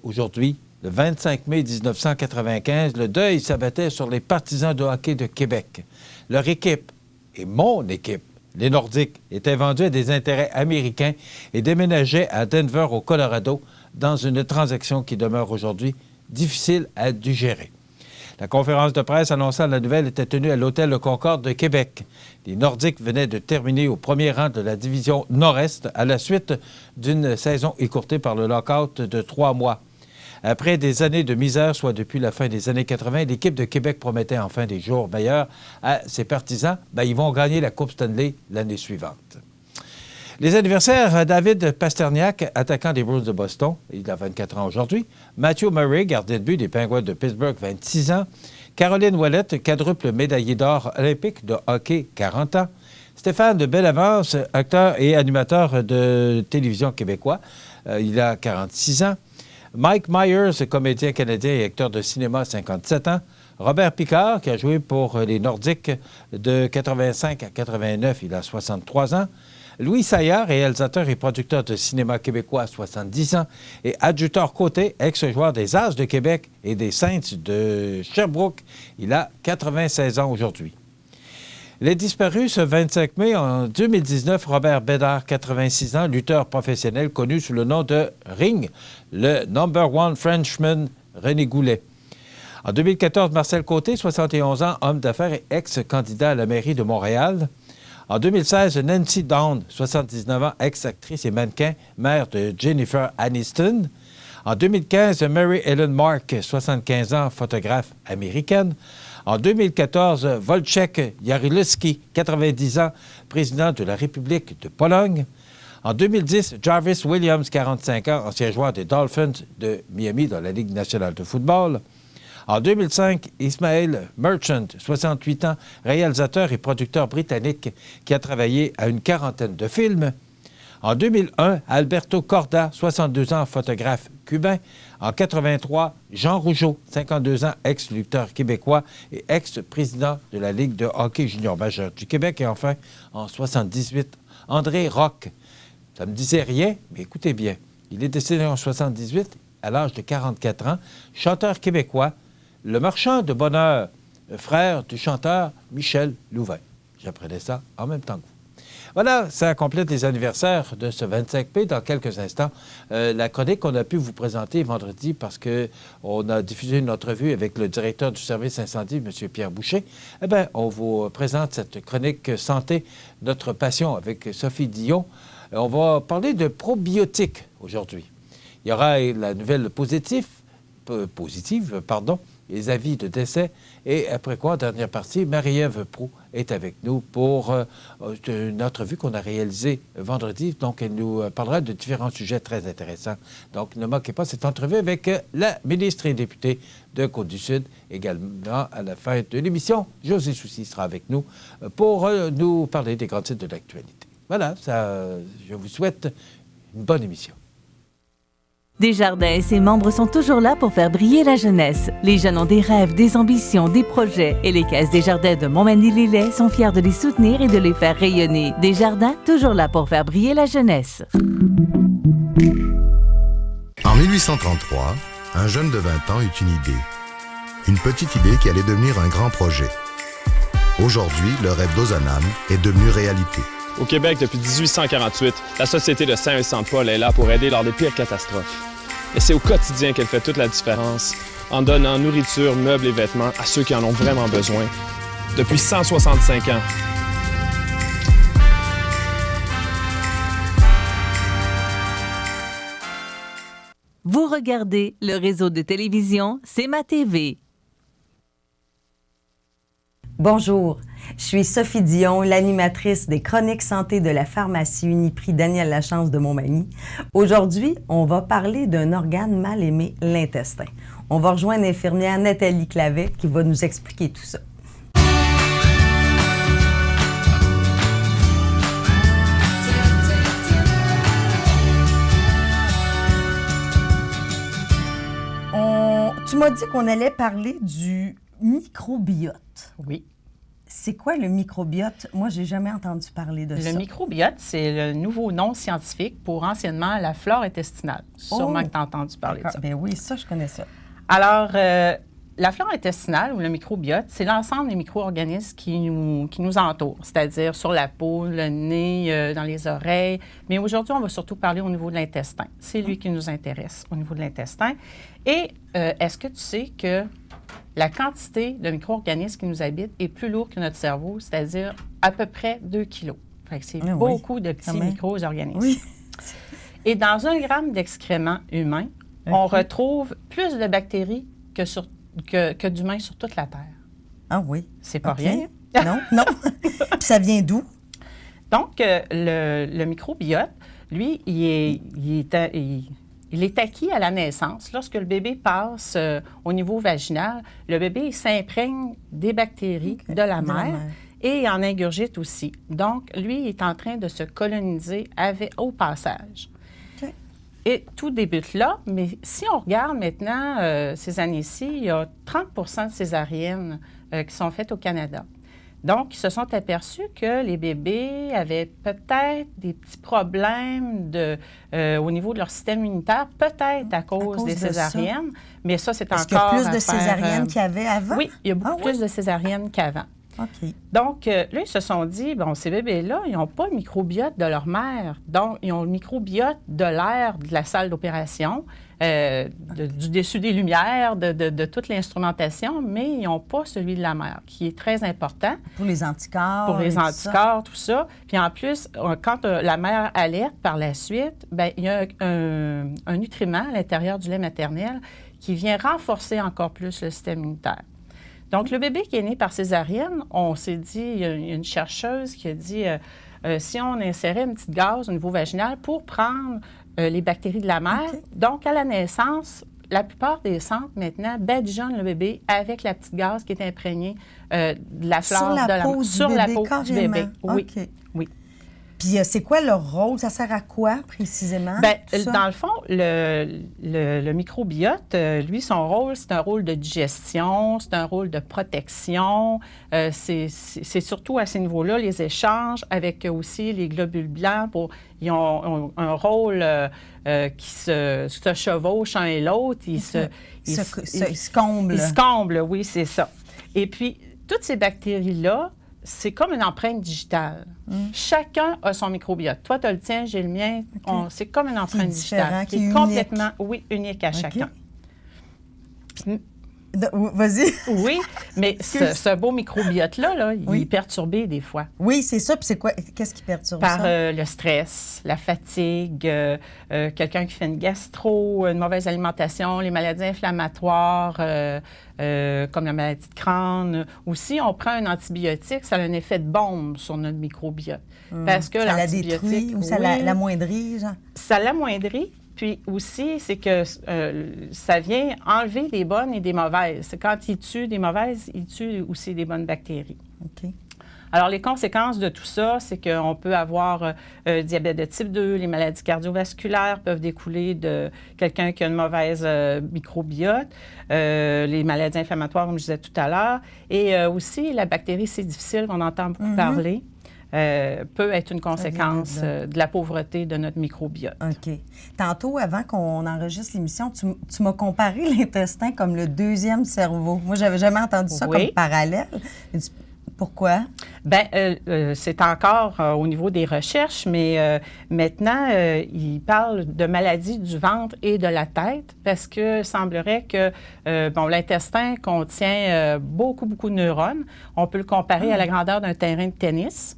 Speaker 4: aujourd'hui, le 25 mai 1995, le deuil s'abattait sur les partisans de hockey de Québec. Leur équipe, et mon équipe, les Nordiques, étaient vendus à des intérêts américains et déménageaient à Denver, au Colorado, dans une transaction qui demeure aujourd'hui difficile à digérer. La conférence de presse annonçant la nouvelle était tenue à l'Hôtel Le Concorde de Québec. Les Nordiques venaient de terminer au premier rang de la division Nord-Est à la suite d'une saison écourtée par le lockout de 3 mois. Après des années de misère, soit depuis la fin des années 80, l'équipe de Québec promettait enfin des jours meilleurs à ses partisans. Bien, ils vont gagner la Coupe Stanley l'année suivante. Les anniversaires, David Pasterniak, attaquant des Bruins de Boston, il a 24 ans aujourd'hui. Matthew Murray, gardien de but des Penguins de Pittsburgh, 26 ans. Caroline Ouellette, quadruple médaillée d'or olympique de hockey, 40 ans. Stéphane de Bellavance, acteur et animateur de télévision québécois, il a 46 ans. Mike Myers, comédien canadien et acteur de cinéma, 57 ans. Robert Picard, qui a joué pour les Nordiques de 85 à 89, il a 63 ans. Louis Saillard, réalisateur et producteur de cinéma québécois, 70 ans. Et Adjutor Côté, ex-joueur des As de Québec et des Saints de Sherbrooke, il a 96 ans aujourd'hui. Les disparus ce 25 mai en 2019, Robert Bédard, 86 ans, lutteur professionnel connu sous le nom de Ring, le number one Frenchman René Goulet. En 2014, Marcel Côté, 71 ans, homme d'affaires et ex-candidat à la mairie de Montréal. En 2016, Nancy Down, 79 ans, ex-actrice et mannequin, mère de Jennifer Aniston. En 2015, Mary Ellen Mark, 75 ans, photographe américaine. En 2014, Wojciech Jaruzelski, 90 ans, président de la République de Pologne. En 2010, Jarvis Williams, 45 ans, ancien joueur des Dolphins de Miami dans la Ligue nationale de football. En 2005, Ismail Merchant, 68 ans, réalisateur et producteur britannique qui a travaillé à une quarantaine de films. En 2001, Alberto Corda, 62 ans, photographe cubain. En 83, Jean Rougeau, 52 ans, ex-lutteur québécois et ex-président de la Ligue de hockey junior majeur du Québec. Et enfin, en 78, André Roch. Ça ne me disait rien, mais écoutez bien. Il est décédé en 78, à l'âge de 44 ans, chanteur québécois, le marchand de bonheur, frère du chanteur Michel Louvain. J'apprenais ça en même temps que vous. Voilà, ça complète les anniversaires de ce 25 mai. Dans quelques instants, la chronique qu'on a pu vous présenter vendredi parce qu'on a diffusé une entrevue avec le directeur du service incendie, M. Pierre Boucher. Eh bien, on vous présente cette chronique santé, notre passion avec Sophie Dion. On va parler de probiotiques aujourd'hui. Il y aura la nouvelle positive, les avis de décès. Et après quoi, en dernière partie, Marie-Ève Proulx est avec nous pour une entrevue qu'on a réalisée vendredi. Donc, elle nous parlera de différents sujets très intéressants. Donc, ne manquez pas cette entrevue avec la ministre et députée de Côte-du-Sud. Également, à la fin de l'émission, José Soucy sera avec nous pour nous parler des grands titres de l'actualité. Voilà, je vous souhaite une bonne émission.
Speaker 3: Desjardins et ses membres sont toujours là pour faire briller la jeunesse. Les jeunes ont des rêves, des ambitions, des projets et les Caisses Desjardins de Montmagny-Lillet sont fiers de les soutenir et de les faire rayonner. Desjardins, toujours là pour faire briller la jeunesse.
Speaker 12: En 1833, un jeune de 20 ans eut une idée. Une petite idée qui allait devenir un grand projet. Aujourd'hui, le rêve d'Ozanam est devenu réalité.
Speaker 13: Au Québec, depuis 1848, la Société de Saint-Vincent-de-Paul est là pour aider lors des pires catastrophes. Et c'est au quotidien qu'elle fait toute la différence, en donnant nourriture, meubles et vêtements à ceux qui en ont vraiment besoin. Depuis 165 ans.
Speaker 3: Vous regardez le réseau de télévision C'est ma TV.
Speaker 14: Bonjour, je suis Sophie Dion, l'animatrice des Chroniques santé de la pharmacie Uniprix Daniel Lachance de Montmagny. Aujourd'hui, on va parler d'un organe mal aimé, l'intestin. On va rejoindre l'infirmière Nathalie Clavet qui va nous expliquer tout ça. Tu m'as dit qu'on allait parler du microbiote.
Speaker 15: Oui.
Speaker 14: C'est quoi le microbiote? Moi, j'ai jamais entendu parler de ça.
Speaker 15: Le microbiote, c'est le nouveau nom scientifique pour anciennement la flore intestinale. Sûrement que tu as entendu parler de ça.
Speaker 14: Bien oui, ça, je connais ça.
Speaker 15: Alors, la flore intestinale ou le microbiote, c'est l'ensemble des micro-organismes qui nous entourent, c'est-à-dire sur la peau, le nez, dans les oreilles. Mais aujourd'hui, on va surtout parler au niveau de l'intestin. C'est lui qui nous intéresse, au niveau de l'intestin. Et est-ce que tu sais que la quantité de micro-organismes qui nous habitent est plus lourde que notre cerveau, c'est-à-dire à peu près 2 kilos. Fait que c'est beaucoup de petits micro-organismes. Oui. Et dans 1 gramme d'excréments humains, on retrouve plus de bactéries que d'humains sur toute la Terre.
Speaker 14: Ah oui.
Speaker 15: C'est pas rien.
Speaker 14: Non, non. Puis ça vient d'où?
Speaker 15: Donc, le microbiote, lui, il est acquis à la naissance. Lorsque le bébé passe au niveau vaginal, le bébé s'imprègne des bactéries de la mère et en ingurgite aussi. Donc, lui, il est en train de se coloniser au passage. Okay. Et tout débute là, mais si on regarde maintenant ces années-ci, il y a 30 de césariennes qui sont faites au Canada. Donc, ils se sont aperçus que les bébés avaient peut-être des petits problèmes au niveau de leur système immunitaire, peut-être à cause des césariennes, mais ça, c'est encore...
Speaker 14: Est-ce qu'il y a plus de césariennes qu'il y avait avant?
Speaker 15: Oui, il y a beaucoup plus de césariennes qu'avant.
Speaker 14: OK.
Speaker 15: Donc, là, ils se sont dit, bon, ces bébés-là, ils n'ont pas le microbiote de leur mère. Donc, ils ont le microbiote de l'air de la salle d'opération, du dessus des lumières, de toute l'instrumentation, mais ils n'ont pas celui de la mère, qui est très important.
Speaker 14: Pour les anticorps.
Speaker 15: Pour les anticorps, tout ça. Puis en plus, quand la mère allaite par la suite, bien, il y a un nutriment à l'intérieur du lait maternel qui vient renforcer encore plus le système immunitaire. Donc, le bébé qui est né par césarienne, on s'est dit, il y a une chercheuse qui a dit, si on insérait une petite gaz au niveau vaginal pour prendre les bactéries de la mère, donc à la naissance, la plupart des centres maintenant badigeonnent le bébé avec la petite gaz qui est imprégnée de la flore de la mère. Sur la peau du bébé. Oui.
Speaker 14: OK.
Speaker 15: Oui.
Speaker 14: Puis, c'est quoi leur rôle? Ça sert à quoi, précisément?
Speaker 15: Bien, dans le fond, le microbiote, lui, son rôle, c'est un rôle de digestion, c'est un rôle de protection. C'est surtout à ces niveaux-là, les échanges avec aussi les globules blancs. Ils ont un rôle qui se chevauche un et l'autre. Ils
Speaker 14: se comblent.
Speaker 15: Ils se comblent, oui, c'est ça. Et puis, toutes ces bactéries-là, c'est comme une empreinte digitale. Chacun a son microbiote. Toi, tu as le tien, j'ai le mien. C'est comme une empreinte digitale qui est complètement unique à chacun.
Speaker 14: Vas-y.
Speaker 15: Oui, mais ce beau microbiote-là, il est perturbé des fois.
Speaker 14: Oui, c'est ça. Puis c'est quoi? Qu'est-ce qui perturbe ça?
Speaker 15: Par le stress, la fatigue, quelqu'un qui fait une gastro, une mauvaise alimentation, les maladies inflammatoires, comme la maladie de Crohn. Aussi, on prend un antibiotique, ça a un effet de bombe sur notre microbiote. Parce que
Speaker 14: ça la détruit ou ça l'amoindrit, genre?
Speaker 15: Ça l'amoindrit. Puis aussi, c'est que ça vient enlever des bonnes et des mauvaises. Quand il tue des mauvaises, il tue aussi des bonnes bactéries.
Speaker 14: OK.
Speaker 15: Alors, les conséquences de tout ça, c'est qu'on peut avoir diabète de type 2, les maladies cardiovasculaires peuvent découler de quelqu'un qui a une mauvaise microbiote, les maladies inflammatoires, comme je disais tout à l'heure, et aussi la bactérie C. difficile, qu'on entend beaucoup parler. Peut être une conséquence de la pauvreté de notre microbiote.
Speaker 14: OK. Tantôt, avant qu'on enregistre l'émission, tu m'as comparé l'intestin comme le deuxième cerveau. Moi, j'avais jamais entendu ça comme parallèle. Pourquoi? Bien,
Speaker 15: c'est encore au niveau des recherches, mais maintenant, ils parlent de maladies du ventre et de la tête parce que semblerait que l'intestin contient beaucoup de neurones. On peut le comparer à la grandeur d'un terrain de tennis.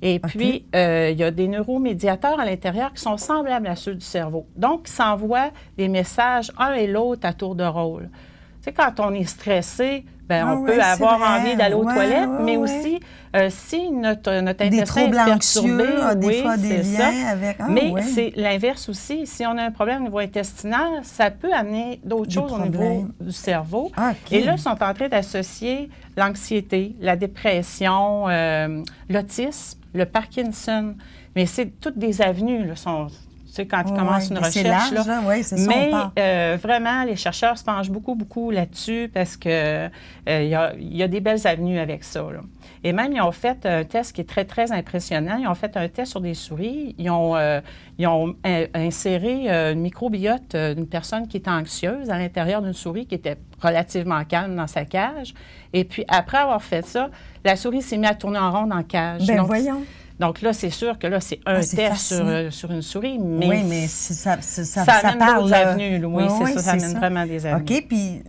Speaker 15: Et puis, il y a des neuromédiateurs à l'intérieur qui sont semblables à ceux du cerveau. Donc, ils s'envoient des messages un et l'autre à tour de rôle. Tu sais, quand on est stressé, on peut avoir envie d'aller aux toilettes, mais aussi, si notre intestin est perturbé,
Speaker 14: des fois des liens avec...
Speaker 15: c'est l'inverse aussi. Si on a un problème au niveau intestinal, ça peut amener d'autres choses au niveau du cerveau. Et là, ils sont en train d'associer l'anxiété, la dépression, l'autisme, le Parkinson. Mais c'est toutes des avenues, là, quand ils commencent une recherche. Mais vraiment, les chercheurs se penchent beaucoup là-dessus parce qu'il y a des belles avenues avec ça. Là. Et même, ils ont fait un test qui est très impressionnant. Ils ont fait un test sur des souris. Ils ont inséré une microbiote d'une personne qui était anxieuse à l'intérieur d'une souris qui était relativement calme dans sa cage. Et puis, après avoir fait ça, la souris s'est mise à tourner en rond dans la cage.
Speaker 14: Voyons.
Speaker 15: Donc là, c'est sûr que là, c'est un test sur une souris, mais,
Speaker 14: mais ça
Speaker 15: amène d'autres avenues. Ça amène vraiment des avenues.
Speaker 14: OK, puis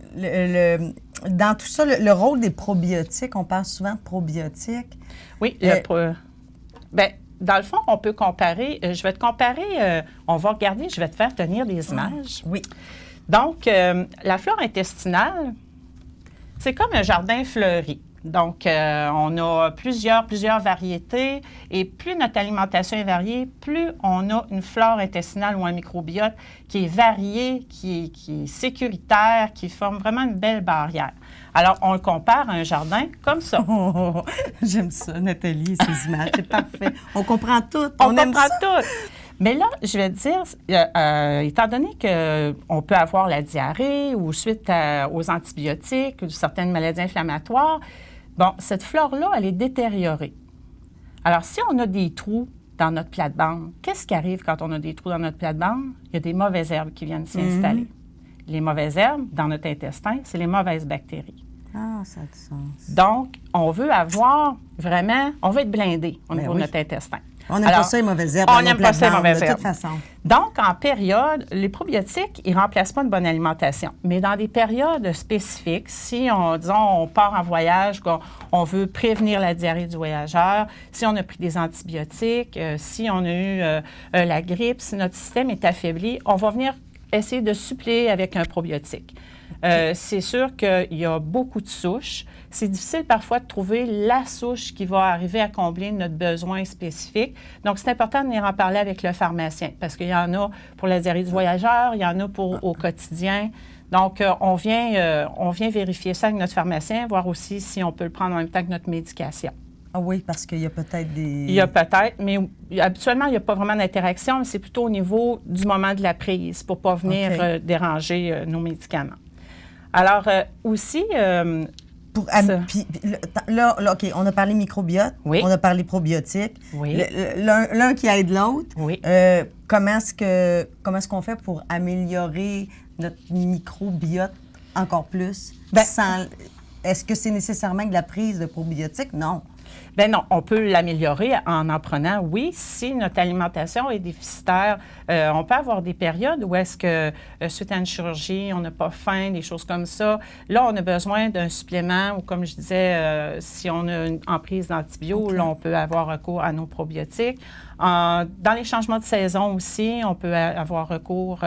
Speaker 14: dans tout ça, le rôle des probiotiques, on parle souvent de probiotiques.
Speaker 15: Oui, dans le fond, on peut comparer, je vais te comparer, on va regarder, je vais te faire tenir des images.
Speaker 14: Oui.
Speaker 15: Donc, la flore intestinale, c'est comme un jardin fleuri. Donc, on a plusieurs variétés et plus notre alimentation est variée, plus on a une flore intestinale ou un microbiote qui est varié, qui est sécuritaire, qui forme vraiment une belle barrière. Alors, on le compare à un jardin comme ça.
Speaker 14: J'aime ça, Nathalie, ces images, c'est parfait. On comprend tout.
Speaker 15: On comprend tout. Mais là, je vais te dire, étant donné qu'on peut avoir la diarrhée ou suite aux antibiotiques ou certaines maladies inflammatoires, cette flore-là, elle est détériorée. Alors, si on a des trous dans notre plate-bande, qu'est-ce qui arrive quand on a des trous dans notre plate-bande? Il y a des mauvaises herbes qui viennent s'y installer. Les mauvaises herbes, dans notre intestin, c'est les mauvaises bactéries.
Speaker 14: Ah, ça a du sens.
Speaker 15: Donc, on veut être blindé au niveau de notre intestin.
Speaker 14: On n'aime pas ça, les mauvaises herbes.
Speaker 15: On n'aime pas ça, les mauvaises herbes.
Speaker 14: De toute façon.
Speaker 15: Donc, en période, les probiotiques, ils ne remplacent pas une bonne alimentation. Mais dans des périodes spécifiques, si on part en voyage, on veut prévenir la diarrhée du voyageur, si on a pris des antibiotiques, si on a eu la grippe, si notre système est affaibli, on va venir essayer de suppléer avec un probiotique. C'est sûr qu'il y a beaucoup de souches. C'est difficile parfois de trouver la souche qui va arriver à combler notre besoin spécifique. Donc, c'est important de venir en parler avec le pharmacien parce qu'il y en a pour la diarrhée du voyageur, il y en a au quotidien. Donc, on vient vérifier ça avec notre pharmacien, voir aussi si on peut le prendre en même temps que notre médication.
Speaker 14: Ah oui, parce qu'il y a peut-être des...
Speaker 15: Il y a peut-être, mais habituellement, il n'y a pas vraiment d'interaction. C'est plutôt au niveau du moment de la prise pour ne pas venir déranger nos médicaments. Alors, aussi...
Speaker 14: Là, OK, on a parlé microbiote, on a parlé probiotique.
Speaker 15: Oui.
Speaker 14: L'un qui aide l'autre.
Speaker 15: Oui.
Speaker 14: Comment est-ce qu'on fait pour améliorer notre microbiote encore plus? Est-ce que c'est nécessairement de la prise de probiotiques? Non.
Speaker 15: Bien non, on peut l'améliorer en prenant, oui, si notre alimentation est déficitaire. On peut avoir des périodes où est-ce que, suite à une chirurgie, on n'a pas faim, des choses comme ça. Là, on a besoin d'un supplément ou, comme je disais, si on a une emprise d'antibiotiques, là, on peut avoir recours à nos probiotiques. Dans les changements de saison aussi, on peut avoir recours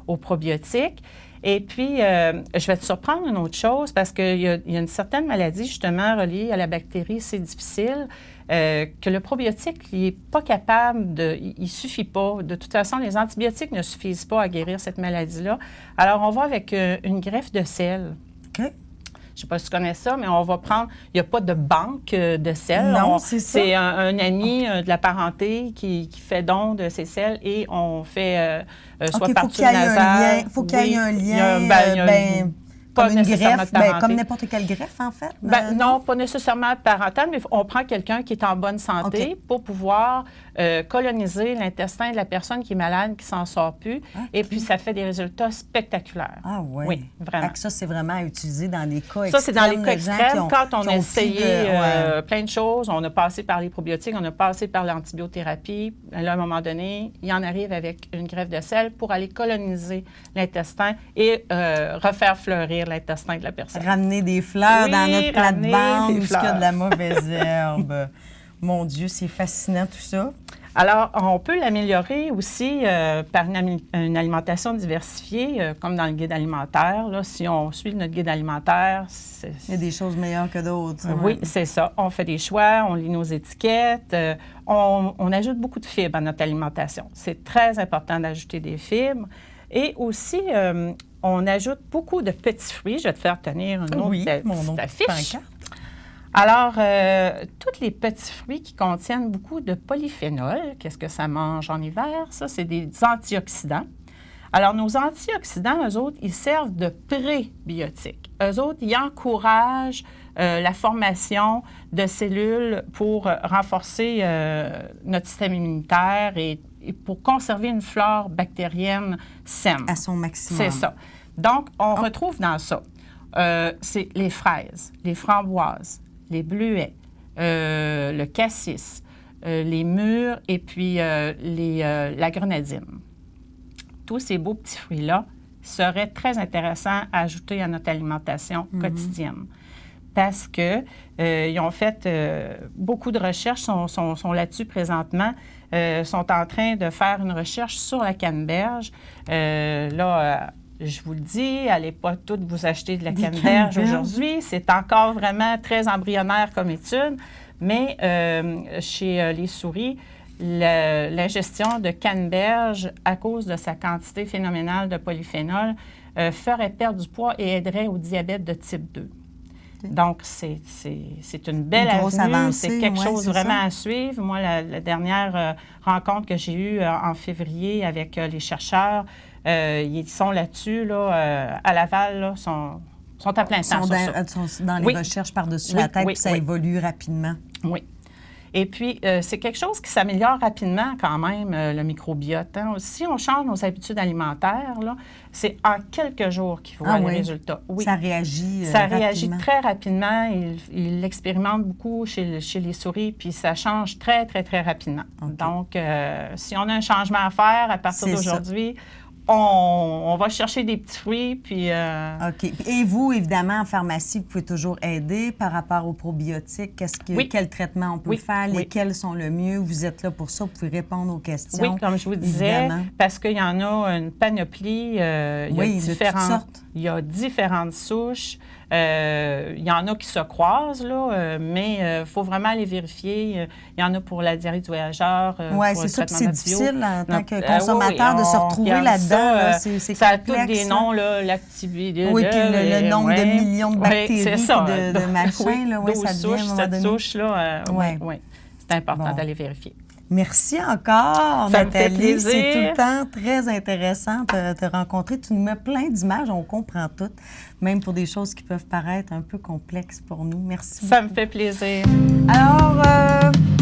Speaker 15: aux probiotiques. Et puis, je vais te surprendre une autre chose parce qu'il y a une certaine maladie, justement, reliée à la bactérie, c'est difficile, que le probiotique, il n'est pas capable il ne suffit pas. De toute façon, les antibiotiques ne suffisent pas à guérir cette maladie-là. Alors, on va avec une greffe de sel.
Speaker 14: OK.
Speaker 15: Je ne sais pas si tu connais ça, mais on va prendre... Il n'y a pas de banque de sel.
Speaker 14: Non, c'est ça.
Speaker 15: C'est un ami de la parenté qui fait don de ces sels et on fait soit par tube nasal...
Speaker 14: Il faut qu'il y ait un lien... Comme une greffe, comme n'importe quelle greffe, en fait?
Speaker 15: Non, pas nécessairement parentale, mais on prend quelqu'un qui est en bonne santé pour pouvoir coloniser l'intestin de la personne qui est malade, qui s'en sort plus. Et puis, ça fait des résultats spectaculaires.
Speaker 14: Ah oui?
Speaker 15: Oui, vraiment.
Speaker 14: Ça, c'est vraiment à utiliser dans des cas extrêmes.
Speaker 15: Ça, c'est dans les cas extrêmes. Quand on a essayé plein de choses, on a passé par les probiotiques, on a passé par l'antibiothérapie. Là, à un moment donné, il en arrive avec une greffe de sel pour aller coloniser l'intestin et refaire fleurir l'intestin de la personne.
Speaker 14: Ramener des fleurs dans notre plate-bande où il y a de la mauvaise herbe. Mon Dieu, c'est fascinant tout ça.
Speaker 15: Alors, on peut l'améliorer aussi par une alimentation diversifiée, comme dans le guide alimentaire. Là, si on suit notre guide alimentaire...
Speaker 14: Il y a des choses meilleures que d'autres.
Speaker 15: Oui, c'est ça. On fait des choix, on lit nos étiquettes, on ajoute beaucoup de fibres à notre alimentation. C'est très important d'ajouter des fibres. Et aussi, on ajoute beaucoup de petits fruits. Je vais te faire tenir une autre petite affiche. Alors, tous les petits fruits qui contiennent beaucoup de polyphénol, qu'est-ce que ça mange en hiver? Ça, c'est des antioxydants. Alors, nos antioxydants, eux autres, ils servent de prébiotiques. Eux autres, ils encouragent la formation de cellules pour renforcer notre système immunitaire et pour conserver une flore bactérienne saine.
Speaker 14: À son maximum.
Speaker 15: C'est ça. Donc, on retrouve dans ça, c'est les fraises, les framboises, les bleuets, le cassis, les mûres et puis la grenadine. Tous ces beaux petits fruits-là seraient très intéressants à ajouter à notre alimentation quotidienne. Parce qu'ils ont fait beaucoup de recherches, sont là-dessus présentement, sont en train de faire une recherche sur la canneberge. Je vous le dis, allez pas toutes vous acheter de la canneberge aujourd'hui. C'est encore vraiment très embryonnaire comme étude. Mais chez les souris, l'ingestion de canneberge, à cause de sa quantité phénoménale de polyphénol, ferait perdre du poids et aiderait au diabète de type 2. Donc, c'est une belle avenue. C'est quelque chose vraiment à suivre. Moi, la dernière rencontre que j'ai eue en février avec les chercheurs, ils sont là-dessus, là, à Laval, là, sont à plein temps sur ça.
Speaker 14: Sont dans les recherches par-dessus la tête, puis ça évolue rapidement.
Speaker 15: Oui. Et puis, c'est quelque chose qui s'améliore rapidement quand même, le microbiote. Hein. Si on change nos habitudes alimentaires, là, c'est en quelques jours qu'il voit les résultats. Oui.
Speaker 14: Ça réagit
Speaker 15: Ça réagit très rapidement. Il l'expérimente beaucoup chez les souris, puis ça change très, très, très rapidement. Okay. Donc, si on a un changement à faire à partir d'aujourd'hui, on va chercher des petits fruits, puis...
Speaker 14: OK. Et vous, évidemment, en pharmacie, vous pouvez toujours aider par rapport aux probiotiques. Quel traitement on peut faire? Lesquels sont le mieux? Vous êtes là pour ça, vous pouvez répondre aux questions.
Speaker 15: Oui, comme je vous disais, parce qu'il y en a une panoplie. Il y a différentes souches. Il y en a qui se croisent, là, mais il faut vraiment les vérifier. Il y en a pour la diarrhée du voyageur.
Speaker 14: Oui, c'est ça que c'est difficile en tant que consommateur de se retrouver là-dedans.
Speaker 15: Ça a tous des noms, l'activité.
Speaker 14: Oui, puis le nombre de millions de bactéries de machins, ça devient à un moment donné.
Speaker 15: Cette souche-là, c'est important d'aller vérifier.
Speaker 14: Merci encore,
Speaker 15: ça Nathalie. Me fait plaisir.
Speaker 14: C'est tout le temps très intéressant de te rencontrer. Tu nous mets plein d'images, on comprend tout, même pour des choses qui peuvent paraître un peu complexes pour nous. Merci
Speaker 15: Ça
Speaker 14: beaucoup.
Speaker 15: Me fait plaisir.
Speaker 14: Alors,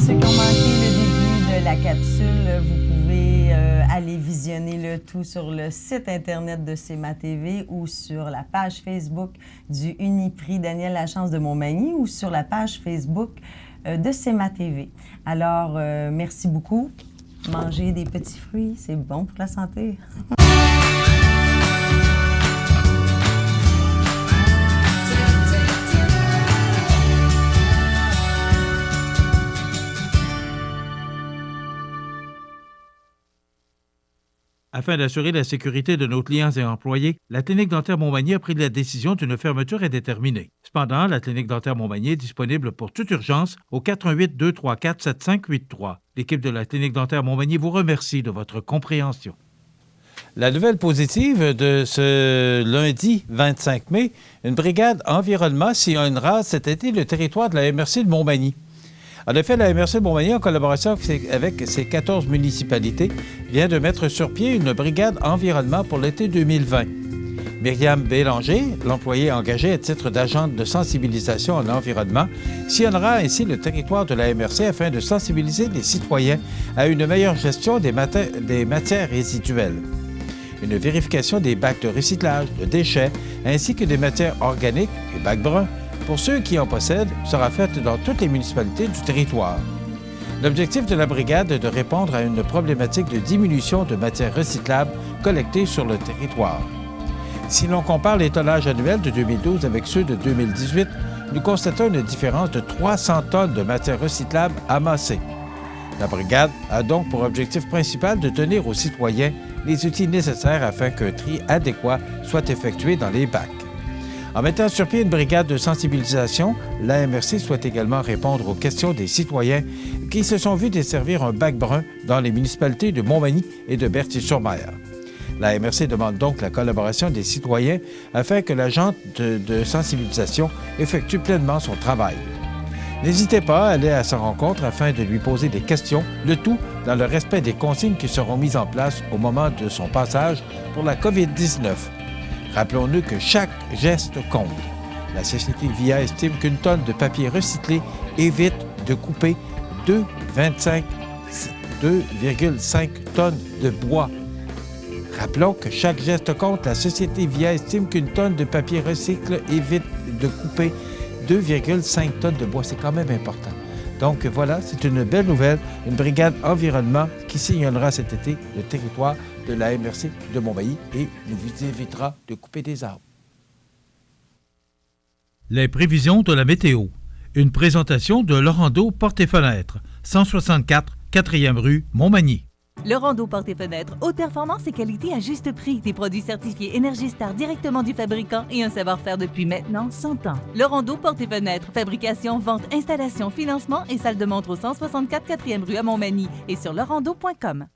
Speaker 14: ceux qui ont manqué le début de la capsule, vous pouvez aller visionner le tout sur le site Internet de CEMA TV ou sur la page Facebook du Uniprix Daniel Lachance de Montmagny ou sur la page Facebook de CEMA TV. Alors, merci beaucoup. Manger des petits fruits, c'est bon pour la santé.
Speaker 2: Afin d'assurer la sécurité de nos clients et employés, la Clinique dentaire Montmagny a pris la décision d'une fermeture indéterminée. Cependant, la Clinique dentaire Montmagny est disponible pour toute urgence au 418-234-7583. L'équipe de la Clinique dentaire Montmagny vous remercie de votre compréhension.
Speaker 4: La nouvelle positive de ce lundi 25 mai, une brigade environnement sillonnera cet été le territoire de la MRC de Montmagny. En effet, la MRC de Montmagny, en collaboration avec ses 14 municipalités, vient de mettre sur pied une brigade environnement pour l'été 2020. Myriam Bélanger, l'employée engagée à titre d'agente de sensibilisation en environnement, sillonnera ainsi le territoire de la MRC afin de sensibiliser les citoyens à une meilleure gestion des matières résiduelles. Une vérification des bacs de recyclage, de déchets, ainsi que des matières organiques et bacs bruns, pour ceux qui en possèdent, sera faite dans toutes les municipalités du territoire. L'objectif de la brigade est de répondre à une problématique de diminution de matières recyclables collectées sur le territoire. Si l'on compare les tonnages annuels de 2012 avec ceux de 2018, nous constatons une différence de 300 tonnes de matières recyclables amassées. La brigade a donc pour objectif principal de donner aux citoyens les outils nécessaires afin qu'un tri adéquat soit effectué dans les bacs. En mettant sur pied une brigade de sensibilisation, l'AMRC souhaite également répondre aux questions des citoyens qui se sont vus desservir un bac brun dans les municipalités de Montmagny et de Berthier-sur-Mer. L'AMRC demande donc la collaboration des citoyens afin que l'agent de sensibilisation effectue pleinement son travail. N'hésitez pas à aller à sa rencontre afin de lui poser des questions, le tout dans le respect des consignes qui seront mises en place au moment de son passage pour la COVID-19. Rappelons-nous que chaque geste compte. La société VIA estime qu'une tonne de papier recyclé évite de couper 2,5 tonnes de bois. Rappelons que chaque geste compte. La société VIA estime qu'une tonne de papier recyclé évite de couper 2,5 tonnes de bois. C'est quand même important. Donc voilà, c'est une belle nouvelle. Une brigade environnement qui sillonnera cet été le territoire de la MRC de Montmagny et nous vous évitera de couper des arbres.
Speaker 2: Les prévisions de la météo. Une présentation de Laurando Portes et Fenêtres, 164 4e rue Montmagny.
Speaker 3: Laurando Portes et Fenêtres, haute performance et qualité à juste prix. Des produits certifiés Énergie-Star directement du fabricant et un savoir-faire depuis maintenant 100 ans. Laurando Portes et Fenêtres, fabrication, vente, installation, financement et salle de montre au 164 4e rue à Montmagny et sur laurando.com.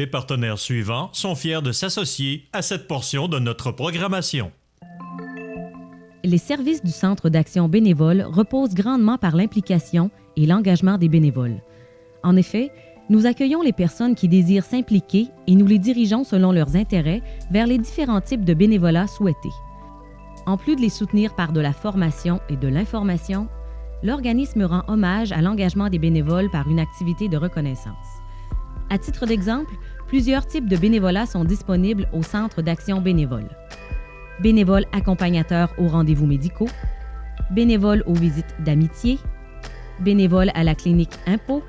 Speaker 1: Les partenaires suivants sont fiers de s'associer à cette portion de notre programmation.
Speaker 16: Les services du Centre d'action bénévole reposent grandement par l'implication et l'engagement des bénévoles. En effet, nous accueillons les personnes qui désirent s'impliquer et nous les dirigeons selon leurs intérêts vers les différents types de bénévolat souhaités. En plus de les soutenir par de la formation et de l'information, l'organisme rend hommage à l'engagement des bénévoles par une activité de reconnaissance. À titre d'exemple, plusieurs types de bénévolat sont disponibles au Centre d'action bénévole. Bénévoles accompagnateurs aux rendez-vous médicaux, bénévoles aux visites d'amitié, bénévoles à la clinique Impôt,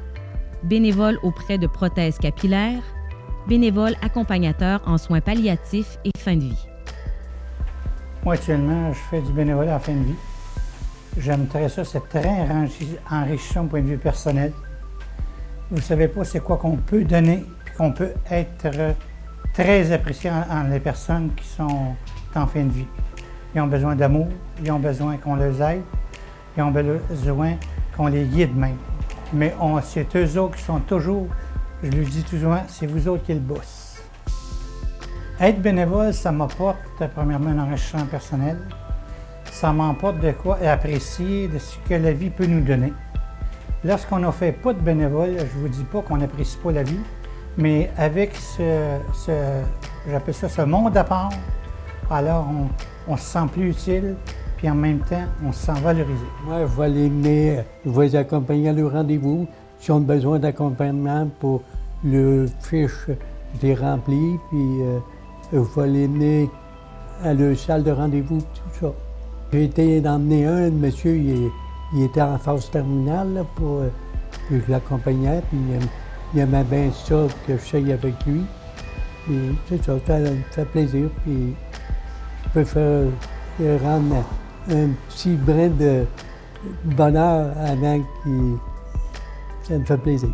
Speaker 16: bénévoles auprès de prothèses capillaires, bénévoles accompagnateurs en soins palliatifs et fin de vie.
Speaker 17: Moi, actuellement, je fais du bénévolat à fin de vie. J'aimerais ça, c'est très enrichissant au point de vue personnel. Vous ne savez pas c'est quoi qu'on peut donner, puis qu'on peut être très apprécié en les personnes qui sont en fin de vie. Ils ont besoin d'amour, ils ont besoin qu'on les aide, ils ont besoin qu'on les guide même. Mais c'est eux autres qui sont toujours, je lui dis tout souvent, c'est vous autres qui le bossent. Être bénévole, ça m'apporte premièrement un enrichissement personnel. Ça m'apporte de quoi apprécier de ce que la vie peut nous donner. Lorsqu'on ne fait pas de bénévole, je ne vous dis pas qu'on n'apprécie pas la vie, mais avec j'appelle ça ce monde à part, alors on se sent plus utile, puis en même temps, on se sent valorisé.
Speaker 18: Moi, je vais les mener, je vais les accompagner à leur rendez-vous. S'ils ont besoin d'accompagnement pour le fiche, je les remplis, puis je vais les mener à leur salle de rendez-vous, tout ça. J'ai été d'emmener un monsieur, il était en phase terminale, là, puis je l'accompagnais, puis il aimait bien ça que je sois avec lui. Puis c'est ça, ça me fait plaisir, puis je peux faire rendre un petit brin de bonheur avant qu'il... Ça me fait plaisir.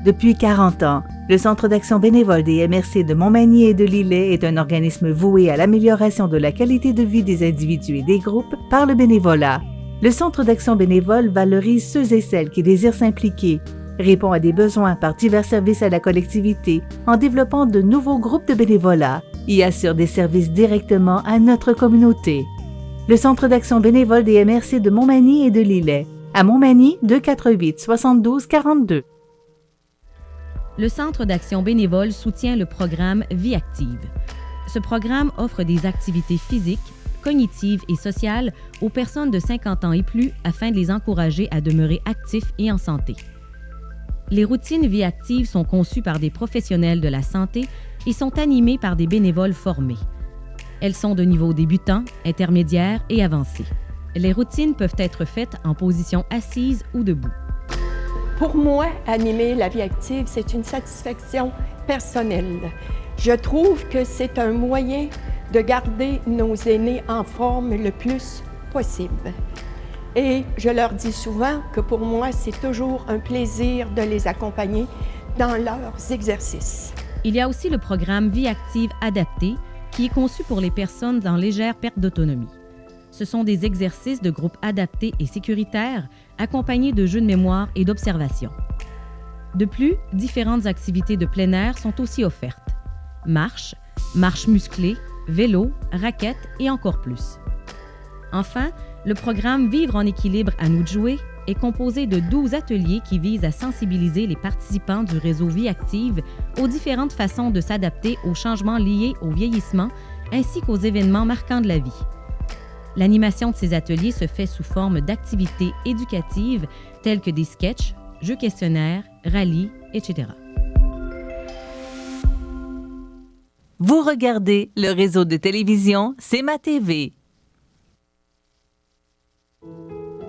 Speaker 3: Depuis 40 ans, le Centre d'action bénévole des MRC de Montmagny et de Lillet est un organisme voué à l'amélioration de la qualité de vie des individus et des groupes par le bénévolat. Le Centre d'action bénévole valorise ceux et celles qui désirent s'impliquer, répond à des besoins par divers services à la collectivité en développant de nouveaux groupes de bénévolat et assure des services directement à notre communauté. Le Centre d'action bénévole des MRC de Montmagny et de Lillet. À Montmagny, 248 72 42.
Speaker 16: Le Centre d'action bénévole soutient le programme Vie active. Ce programme offre des activités physiques, cognitives et sociales aux personnes de 50 ans et plus afin de les encourager à demeurer actifs et en santé. Les routines Vie active sont conçues par des professionnels de la santé et sont animées par des bénévoles formés. Elles sont de niveau débutant, intermédiaire et avancé. Les routines peuvent être faites en position assise ou debout.
Speaker 19: Pour moi, animer la vie active, c'est une satisfaction personnelle. Je trouve que c'est un moyen de garder nos aînés en forme le plus possible. Et je leur dis souvent que pour moi, c'est toujours un plaisir de les accompagner dans leurs exercices.
Speaker 16: Il y a aussi le programme Vie active adapté qui est conçu pour les personnes en légère perte d'autonomie. Ce sont des exercices de groupe adaptés et sécuritaires, accompagnés de jeux de mémoire et d'observation. De plus, différentes activités de plein air sont aussi offertes. Marche musclée, vélo, raquettes et encore plus. Enfin, le programme Vivre en équilibre à nous de jouer est composé de 12 ateliers qui visent à sensibiliser les participants du réseau Vie active aux différentes façons de s'adapter aux changements liés au vieillissement ainsi qu'aux événements marquants de la vie. L'animation de ces ateliers se fait sous forme d'activités éducatives telles que des sketchs, jeux questionnaires, rallyes, etc.
Speaker 3: Vous regardez le réseau de télévision C'est ma TV.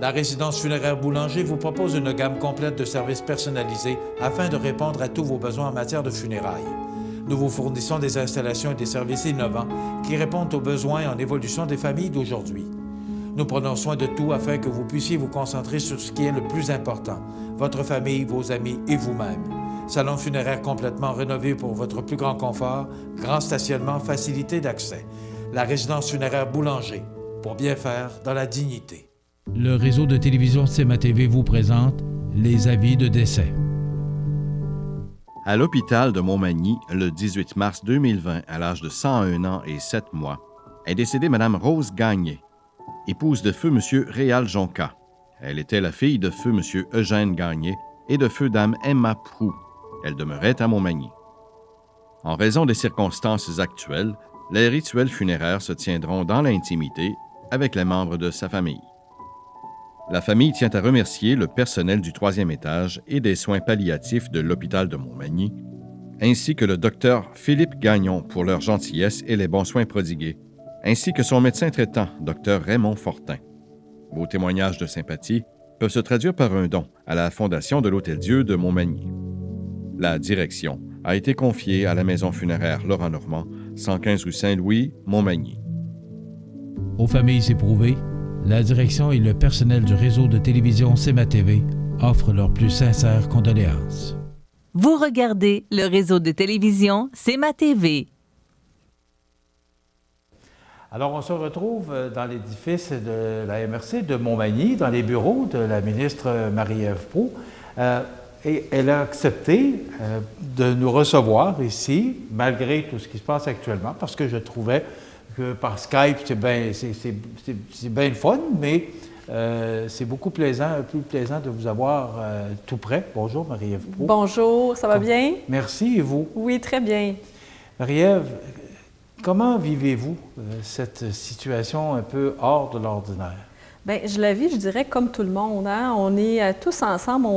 Speaker 4: La résidence funéraire Boulanger vous propose une gamme complète de services personnalisés afin de répondre à tous vos besoins en matière de funérailles. Nous vous fournissons des installations et des services innovants qui répondent aux besoins en évolution des familles d'aujourd'hui. Nous prenons soin de tout afin que vous puissiez vous concentrer sur ce qui est le plus important, votre famille, vos amis et vous-même. Salon funéraire complètement rénové pour votre plus grand confort, grand stationnement, facilité d'accès. La résidence funéraire Boulanger, pour bien faire dans la dignité.
Speaker 2: Le réseau de télévision C'est ma TV vous présente les avis de décès.
Speaker 20: À l'hôpital de Montmagny, le 18 mars 2020, à l'âge de 101 ans et 7 mois, est décédée Mme Rose Gagné, épouse de feu M. Réal Jonca. Elle était la fille de feu M. Eugène Gagné et de feu Dame Emma Proux. Elle demeurait à Montmagny. En raison des circonstances actuelles, les rituels funéraires se tiendront dans l'intimité avec les membres de sa famille. La famille tient à remercier le personnel du 3e étage et des soins palliatifs de l'hôpital de Montmagny, ainsi que le docteur Philippe Gagnon pour leur gentillesse et les bons soins prodigués, ainsi que son médecin traitant, Dr Raymond Fortin. Vos témoignages de sympathie peuvent se traduire par un don à la Fondation de l'Hôtel-Dieu de Montmagny. La direction a été confiée à la maison funéraire Laurent Normand, 115 rue Saint-Louis, Montmagny.
Speaker 2: Aux familles éprouvées, la direction et le personnel du réseau de télévision CMA-TV offrent leurs plus sincères condoléances.
Speaker 3: Vous regardez le réseau de télévision CMA-TV.
Speaker 4: Alors, on se retrouve dans l'édifice de la MRC de Montmagny, dans les bureaux de la ministre Marie-Ève Proux. Et elle a accepté de nous recevoir ici, malgré tout ce qui se passe actuellement, parce que je trouvais que par Skype, c'est bien le fun, mais c'est beaucoup plus plaisant de vous avoir tout près. Bonjour, Marie-Ève Proux.
Speaker 21: Bonjour, ça va bien?
Speaker 4: Merci, et vous?
Speaker 21: Oui, très bien.
Speaker 4: Marie-Ève, comment vivez-vous cette situation un peu hors de l'ordinaire?
Speaker 21: Bien, je la vis, je dirais, comme tout le monde. Hein? On est tous ensemble.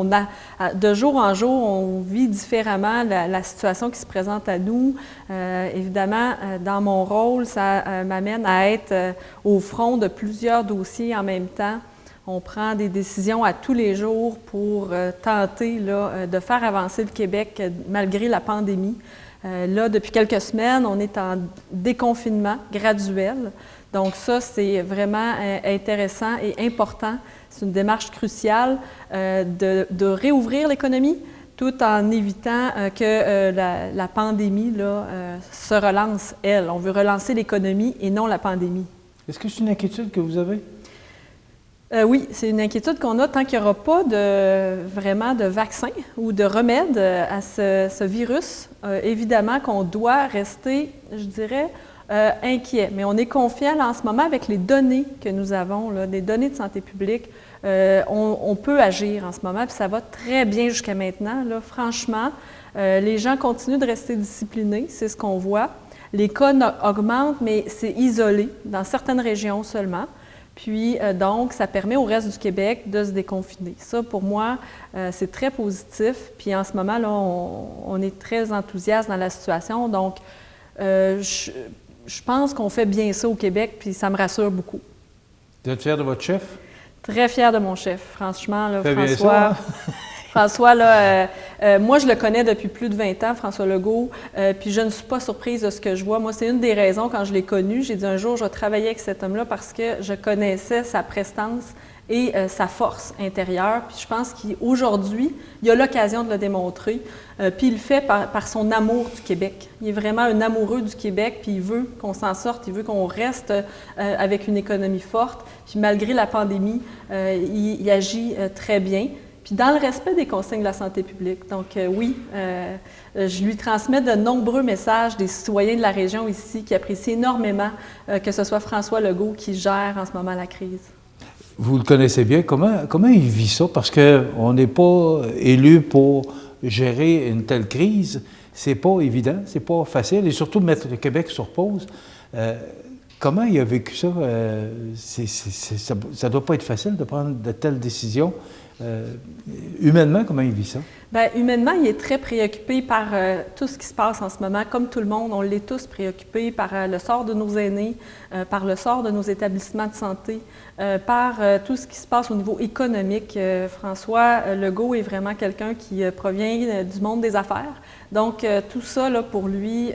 Speaker 21: De jour en jour, on vit différemment la situation qui se présente à nous. Évidemment, dans mon rôle, ça m'amène à être au front de plusieurs dossiers en même temps. On prend des décisions à tous les jours pour tenter de faire avancer le Québec malgré la pandémie. Là, depuis quelques semaines, on est en déconfinement graduel. Donc ça, c'est vraiment intéressant et important. C'est une démarche cruciale de réouvrir l'économie tout en évitant que la pandémie se relance, elle. On veut relancer l'économie et non la pandémie.
Speaker 4: Est-ce que c'est une inquiétude que vous avez?
Speaker 21: Oui, c'est une inquiétude qu'on a tant qu'il n'y aura pas vraiment de vaccin ou de remède à ce virus. Évidemment qu'on doit rester, je dirais, inquiet. Mais on est confiant là, en ce moment avec les données que nous avons, là, des données de santé publique. On peut agir en ce moment, puis ça va très bien jusqu'à maintenant. Là. Franchement, les gens continuent de rester disciplinés, c'est ce qu'on voit. Les cas augmentent, mais c'est isolé, dans certaines régions seulement. Puis, donc, ça permet au reste du Québec de se déconfiner. Ça, pour moi, c'est très positif. Puis, en ce moment, là, on est très enthousiaste dans la situation. Donc, je pense qu'on fait bien ça au Québec, puis ça me rassure beaucoup.
Speaker 4: Vous êtes fière de votre chef?
Speaker 21: Très fière de mon chef, franchement. Là,
Speaker 4: François, bien ça, hein?
Speaker 21: François, là, moi, je le connais depuis plus de 20 ans, François Legault, puis je ne suis pas surprise de ce que je vois. Moi, c'est une des raisons, quand je l'ai connu, j'ai dit un jour, je vais travailler avec cet homme-là parce que je connaissais sa prestance et sa force intérieure. Puis je pense qu'aujourd'hui, il a l'occasion de le démontrer. Puis il le fait par son amour du Québec. Il est vraiment un amoureux du Québec, puis il veut qu'on s'en sorte, il veut qu'on reste avec une économie forte. Puis malgré la pandémie, il agit très bien. Puis dans le respect des consignes de la santé publique. Donc oui, je lui transmets de nombreux messages des citoyens de la région ici qui apprécient énormément que ce soit François Legault qui gère en ce moment la crise.
Speaker 4: Vous le connaissez bien. Comment il vit ça? Parce qu'on n'est pas élu pour gérer une telle crise. C'est pas évident, c'est pas facile. Et surtout, mettre le Québec sur pause. Comment il a vécu ça? Ça ne doit pas être facile de prendre de telles décisions. Humainement, comment il vit ça?
Speaker 21: Bien, humainement, il est très préoccupé par tout ce qui se passe en ce moment. Comme tout le monde, on l'est tous préoccupés par le sort de nos aînés, par le sort de nos établissements de santé, par tout ce qui se passe au niveau économique. François Legault est vraiment quelqu'un qui provient du monde des affaires. Donc, tout ça, là, pour lui,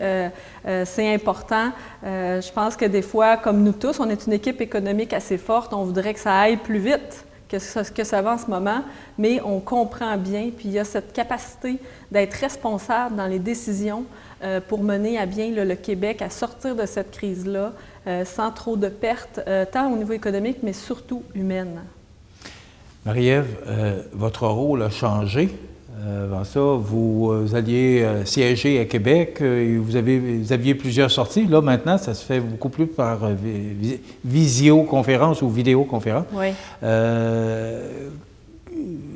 Speaker 21: c'est important. Je pense que des fois, comme nous tous, on est une équipe économique assez forte. On voudrait que ça aille plus vite que ça va en ce moment, mais on comprend bien, puis il y a cette capacité d'être responsable dans les décisions pour mener à bien le Québec à sortir de cette crise-là sans trop de pertes, tant au niveau économique, mais surtout humaine.
Speaker 4: Marie-Ève, votre rôle a changé Avant ça, vous alliez siéger à Québec, vous aviez plusieurs sorties. Là, maintenant, ça se fait beaucoup plus par visioconférence ou vidéoconférence.
Speaker 21: Oui.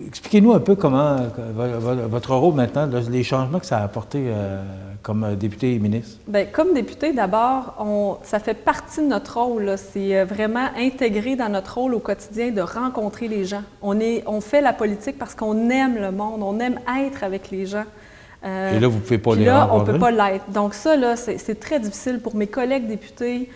Speaker 4: Expliquez-nous un peu comment votre rôle maintenant, les changements que ça a apporté comme député et ministre.
Speaker 21: Bien, comme député, d'abord, ça fait partie de notre rôle. C'est vraiment intégré dans notre rôle au quotidien de rencontrer les gens. On fait la politique parce qu'on aime le monde, on aime être avec les gens.
Speaker 4: Et là, vous ne pouvez pas les
Speaker 21: rencontrer.
Speaker 4: Là,
Speaker 21: on ne peut pas l'être. Donc ça, là, c'est très difficile pour mes collègues députés,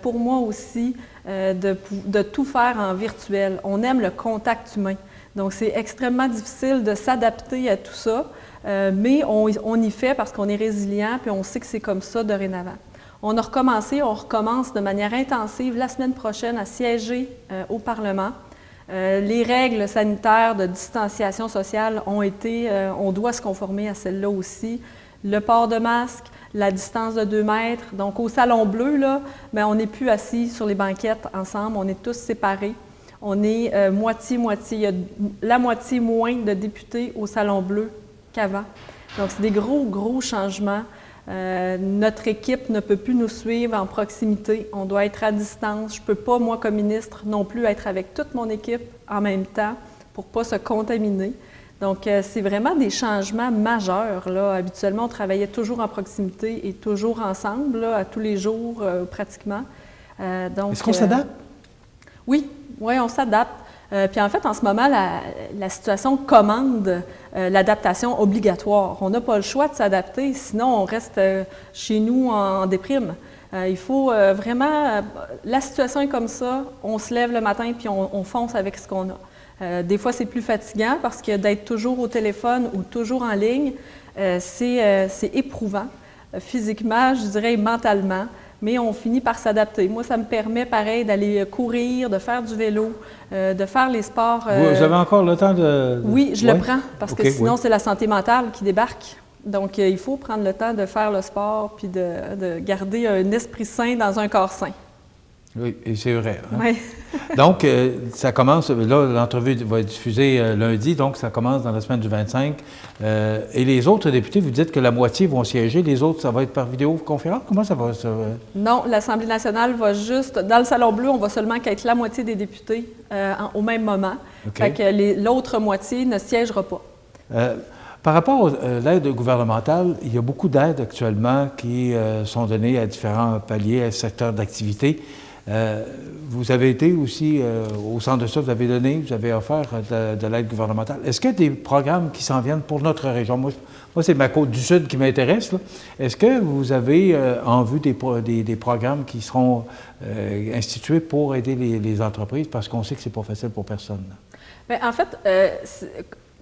Speaker 21: pour moi aussi, de tout faire en virtuel. On aime le contact humain. Donc, c'est extrêmement difficile de s'adapter à tout ça, mais on y fait parce qu'on est résilient puis on sait que c'est comme ça dorénavant. On a recommencé, on recommence de manière intensive la semaine prochaine à siéger au Parlement. Les règles sanitaires de distanciation sociale on doit se conformer à celles-là aussi. Le port de masque, la distance de 2 mètres. Donc, au Salon Bleu, là, bien, on n'est plus assis sur les banquettes ensemble, on est tous séparés. On est moitié-moitié. Il y a la moitié moins de députés au Salon Bleu qu'avant. Donc, c'est des gros changements. Notre équipe ne peut plus nous suivre en proximité. On doit être à distance. Je ne peux pas, moi, comme ministre, non plus être avec toute mon équipe en même temps pour ne pas se contaminer. Donc, c'est vraiment des changements majeurs, là. Habituellement, on travaillait toujours en proximité et toujours ensemble, là, à tous les jours, pratiquement.
Speaker 4: Est-ce qu'on s'adapte?
Speaker 21: Oui, on s'adapte. Puis en fait, en ce moment, la situation commande l'adaptation obligatoire. On n'a pas le choix de s'adapter, sinon on reste chez nous en déprime. Il faut vraiment... la situation est comme ça, on se lève le matin puis on fonce avec ce qu'on a. Des fois, c'est plus fatigant parce que d'être toujours au téléphone ou toujours en ligne, c'est éprouvant, physiquement, je dirais, et mentalement. Mais on finit par s'adapter. Moi, ça me permet, pareil, d'aller courir, de faire du vélo, de faire les sports.
Speaker 4: Vous avez encore le temps de...
Speaker 21: Oui, je le prends, parce que sinon, c'est la santé mentale qui débarque. Donc, il faut prendre le temps de faire le sport puis de garder un esprit sain dans un corps sain.
Speaker 4: Oui, et c'est vrai. Hein?
Speaker 21: Oui.
Speaker 4: Donc, ça commence, là, l'entrevue va être diffusée lundi, donc ça commence dans la semaine du 25. Et les autres députés, vous dites que la moitié vont siéger, les autres, ça va être par vidéoconférence? Comment ça va?
Speaker 21: Non, l'Assemblée nationale va juste, dans le Salon Bleu, on va seulement être la moitié des députés au même moment.
Speaker 4: Okay.
Speaker 21: Fait que l'autre moitié ne siégera pas.
Speaker 4: Par rapport à l'aide gouvernementale, il y a beaucoup d'aides actuellement qui sont données à différents paliers, à secteurs d'activité. Vous avez été aussi au centre de ça, vous avez offert de l'aide gouvernementale. Est-ce qu'il y a des programmes qui s'en viennent pour notre région? Moi c'est ma côte du Sud qui m'intéresse. Est-ce que vous avez en vue des programmes qui seront institués pour aider les entreprises? Parce qu'on sait que c'est pas facile pour personne.
Speaker 21: Bien, en fait,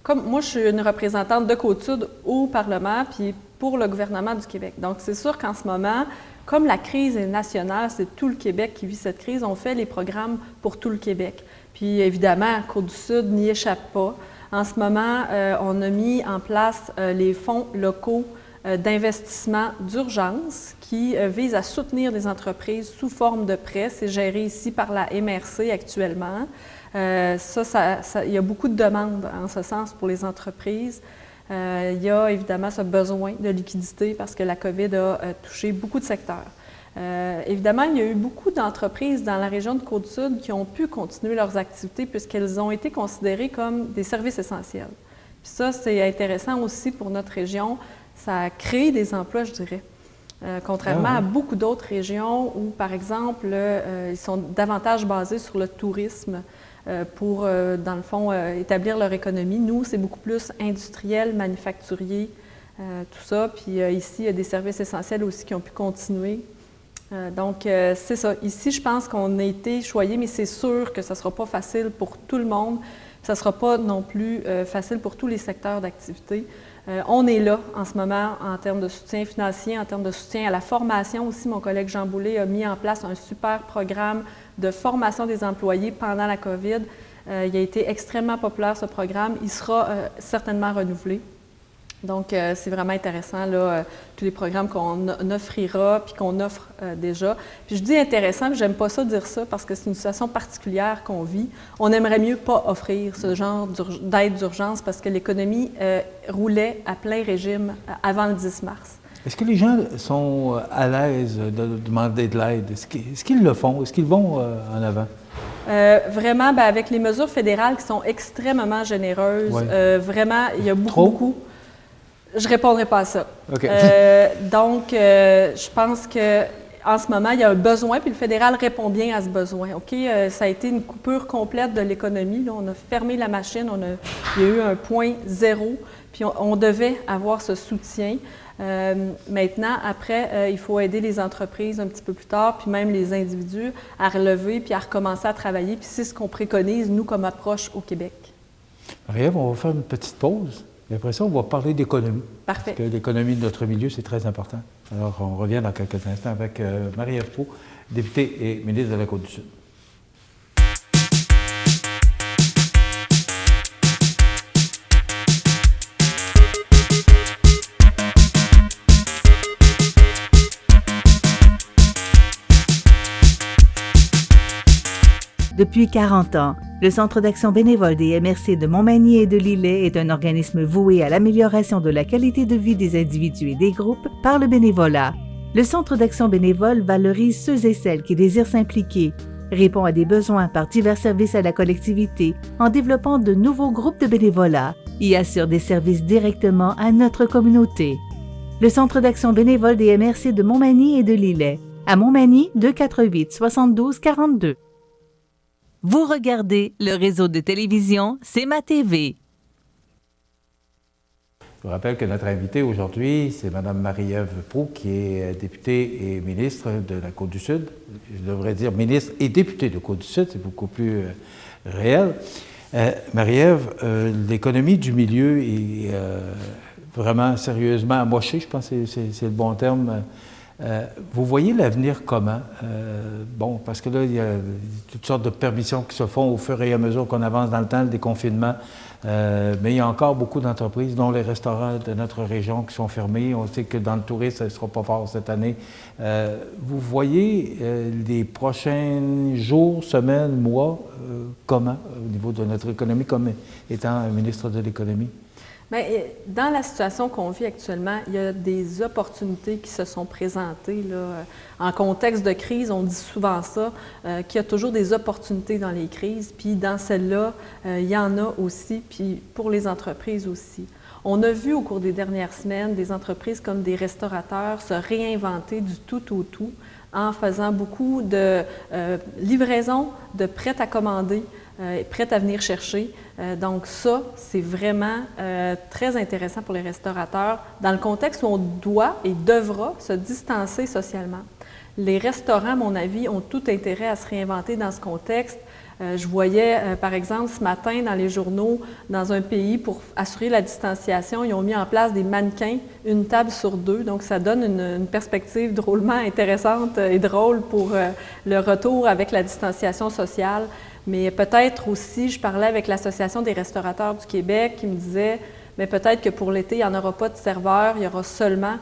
Speaker 21: comme moi, je suis une représentante de Côte-Sud au Parlement, puis pour le gouvernement du Québec. Donc, c'est sûr qu'en ce moment, comme la crise est nationale, c'est tout le Québec qui vit cette crise, on fait les programmes pour tout le Québec. Puis évidemment, Côte-du-Sud n'y échappe pas. En ce moment, on a mis en place les fonds locaux d'investissement d'urgence qui visent à soutenir des entreprises sous forme de prêts. C'est géré ici par la MRC actuellement. Il y a beaucoup de demandes en ce sens pour les entreprises. Il y a évidemment ce besoin de liquidité parce que la COVID a touché beaucoup de secteurs. Évidemment, il y a eu beaucoup d'entreprises dans la région de Côte-Sud qui ont pu continuer leurs activités puisqu'elles ont été considérées comme des services essentiels. Puis ça, c'est intéressant aussi pour notre région. Ça a créé des emplois, je dirais. Contrairement à beaucoup d'autres régions où, par exemple, ils sont davantage basés sur le tourisme pour, dans le fond, établir leur économie. Nous, c'est beaucoup plus industriel, manufacturier, tout ça. Puis ici, il y a des services essentiels aussi qui ont pu continuer. Donc, c'est ça. Ici, je pense qu'on a été choyés, mais c'est sûr que ça ne sera pas facile pour tout le monde. Ça ne sera pas non plus facile pour tous les secteurs d'activité. On est là en ce moment en termes de soutien financier, en termes de soutien à la formation aussi. Mon collègue Jean Boulay a mis en place un super programme de formation des employés pendant la COVID. Il a été extrêmement populaire, ce programme. Il sera certainement renouvelé. Donc, c'est vraiment intéressant, là, tous les programmes qu'on offrira puis qu'on offre déjà. Puis je dis intéressant, j'aime pas ça dire ça parce que c'est une situation particulière qu'on vit. On aimerait mieux pas offrir ce genre d'aide d'urgence parce que l'économie roulait à plein régime avant le 10 mars.
Speaker 4: Est-ce que les gens sont à l'aise de demander de l'aide? Est-ce qu'ils le font? Est-ce qu'ils vont en avant?
Speaker 21: Vraiment, bien, avec les mesures fédérales qui sont extrêmement généreuses, vraiment, il y a beaucoup. Je ne répondrai pas à ça.
Speaker 4: Okay.
Speaker 21: Donc, je pense qu'en ce moment, il y a un besoin, puis le fédéral répond bien à ce besoin. OK? Ça a été une coupure complète de l'économie. Là. On a fermé la machine, il y a eu un point zéro, puis on devait avoir ce soutien. Maintenant, après, il faut aider les entreprises un petit peu plus tard, puis même les individus à relever, puis à recommencer à travailler. Puis c'est ce qu'on préconise, nous, comme approche au Québec.
Speaker 4: Marie-Ève, on va faire une petite pause. Et après ça, on va parler d'économie.
Speaker 21: Parfait.
Speaker 4: Parce que l'économie de notre milieu, c'est très important. Alors, on revient dans quelques instants avec Marie-Ève Proulx, députée et ministre de la Côte-du-Sud.
Speaker 3: Depuis 40 ans, le Centre d'action bénévole des MRC de Montmagny et de Lillet est un organisme voué à l'amélioration de la qualité de vie des individus et des groupes par le bénévolat. Le Centre d'action bénévole valorise ceux et celles qui désirent s'impliquer, répond à des besoins par divers services à la collectivité en développant de nouveaux groupes de bénévolat et assure des services directement à notre communauté. Le Centre d'action bénévole des MRC de Montmagny et de Lillet, à Montmagny 248 72 42. Vous regardez le réseau de télévision C'est ma TV.
Speaker 4: Je vous rappelle que notre invitée aujourd'hui, c'est Mme Marie-Ève Proulx, qui est députée et ministre de la Côte-du-Sud. Je devrais dire ministre et députée de Côte-du-Sud, c'est beaucoup plus réel. Marie-Ève, l'économie du milieu est vraiment sérieusement amochée, je pense que c'est le bon terme. Vous voyez l'avenir comment? Bon, parce que là, il y a toutes sortes de permissions qui se font au fur et à mesure qu'on avance dans le temps, le déconfinement. Mais il y a encore beaucoup d'entreprises, dont les restaurants de notre région, qui sont fermés. On sait que dans le tourisme, ça ne sera pas fort cette année. Vous voyez les prochains jours, semaines, mois, comment, au niveau de notre économie, comme étant ministre de l'Économie?
Speaker 21: Bien, dans la situation qu'on vit actuellement, il y a des opportunités qui se sont présentées. Là. En contexte de crise, on dit souvent ça, qu'il y a toujours des opportunités dans les crises, puis dans celle-là, il y en a aussi, puis pour les entreprises aussi. On a vu au cours des dernières semaines des entreprises comme des restaurateurs se réinventer du tout au tout en faisant beaucoup de livraisons, de prêt à commander, prêt à venir chercher. Donc ça, c'est vraiment très intéressant pour les restaurateurs dans le contexte où on doit et devra se distancer socialement. Les restaurants, à mon avis, ont tout intérêt à se réinventer dans ce contexte. Je voyais, par exemple, ce matin dans les journaux, dans un pays, pour assurer la distanciation, ils ont mis en place des mannequins, une table sur deux. Donc, ça donne une perspective drôlement intéressante et drôle pour le retour avec la distanciation sociale. Mais peut-être aussi, je parlais avec l'Association des restaurateurs du Québec qui me disait, mais peut-être que pour l'été, il n'y en aura pas de serveurs, il y aura seulement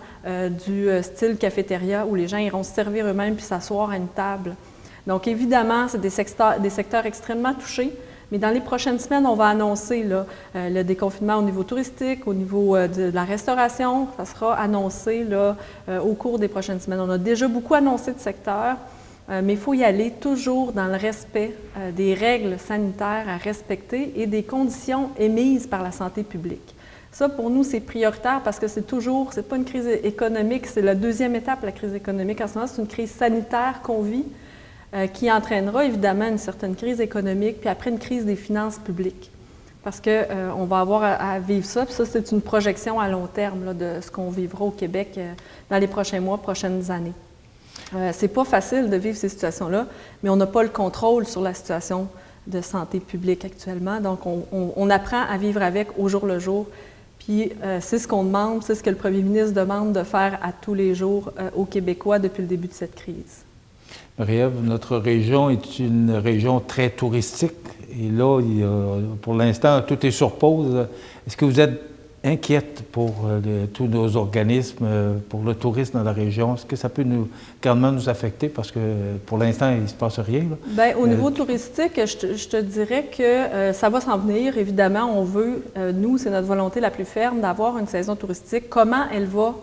Speaker 21: du style cafétéria où les gens iront se servir eux-mêmes puis s'asseoir à une table. Donc, évidemment, c'est des secteurs extrêmement touchés, mais dans les prochaines semaines, on va annoncer là, le déconfinement au niveau touristique, au niveau de la restauration. Ça sera annoncé là, au cours des prochaines semaines. On a déjà beaucoup annoncé de secteurs, mais il faut y aller toujours dans le respect des règles sanitaires à respecter et des conditions émises par la santé publique. Ça, pour nous, c'est prioritaire parce que c'est pas une crise économique, c'est la deuxième étape, la crise économique. En ce moment, c'est une crise sanitaire qu'on vit, qui entraînera évidemment une certaine crise économique, puis après une crise des finances publiques. Parce qu'on va avoir à vivre ça, puis ça, c'est une projection à long terme là, de ce qu'on vivra au Québec dans les prochains mois, prochaines années. C'est pas facile de vivre ces situations-là, mais on n'a pas le contrôle sur la situation de santé publique actuellement. Donc, on apprend à vivre avec au jour le jour. Puis, c'est ce qu'on demande, c'est ce que le premier ministre demande de faire à tous les jours aux Québécois depuis le début de cette crise.
Speaker 4: Marie-Ève, notre région est une région très touristique. Et là, pour l'instant, tout est sur pause. Est-ce que vous êtes inquiète pour tous nos organismes, pour le tourisme dans la région. Est-ce que ça peut grandement nous affecter? Parce que pour l'instant, il ne se passe rien.
Speaker 21: Bien, au niveau touristique, je te dirais que ça va s'en venir. Évidemment, on veut, nous, c'est notre volonté la plus ferme d'avoir une saison touristique. Comment elle va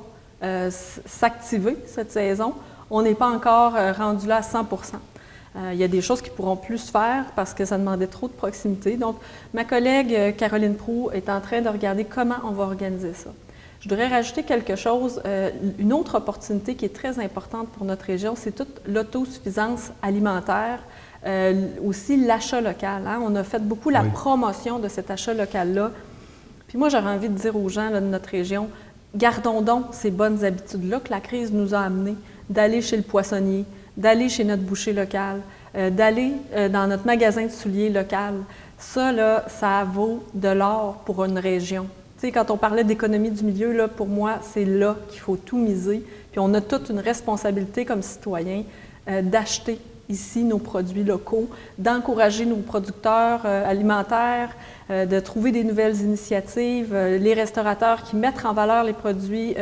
Speaker 21: s'activer, cette saison? On n'est pas encore rendu là à 100 %. Il y a des choses qui ne pourront plus se faire parce que ça demandait trop de proximité. Donc, ma collègue Caroline Proulx est en train de regarder comment on va organiser ça. Je voudrais rajouter quelque chose. Une autre opportunité qui est très importante pour notre région, c'est toute l'autosuffisance alimentaire, aussi l'achat local. Hein? On a fait beaucoup la promotion de cet achat local-là. Puis moi, j'aurais envie de dire aux gens là, de notre région, gardons donc ces bonnes habitudes-là que la crise nous a amenées, d'aller chez le poissonnier, d'aller chez notre boucher local, d'aller dans notre magasin de souliers local. Ça, là, ça vaut de l'or pour une région. Tu sais, quand on parlait d'économie du milieu, là, pour moi, c'est là qu'il faut tout miser. Puis on a toute une responsabilité comme citoyens d'acheter ici nos produits locaux, d'encourager nos producteurs alimentaires, de trouver des nouvelles initiatives, les restaurateurs qui mettent en valeur les produits,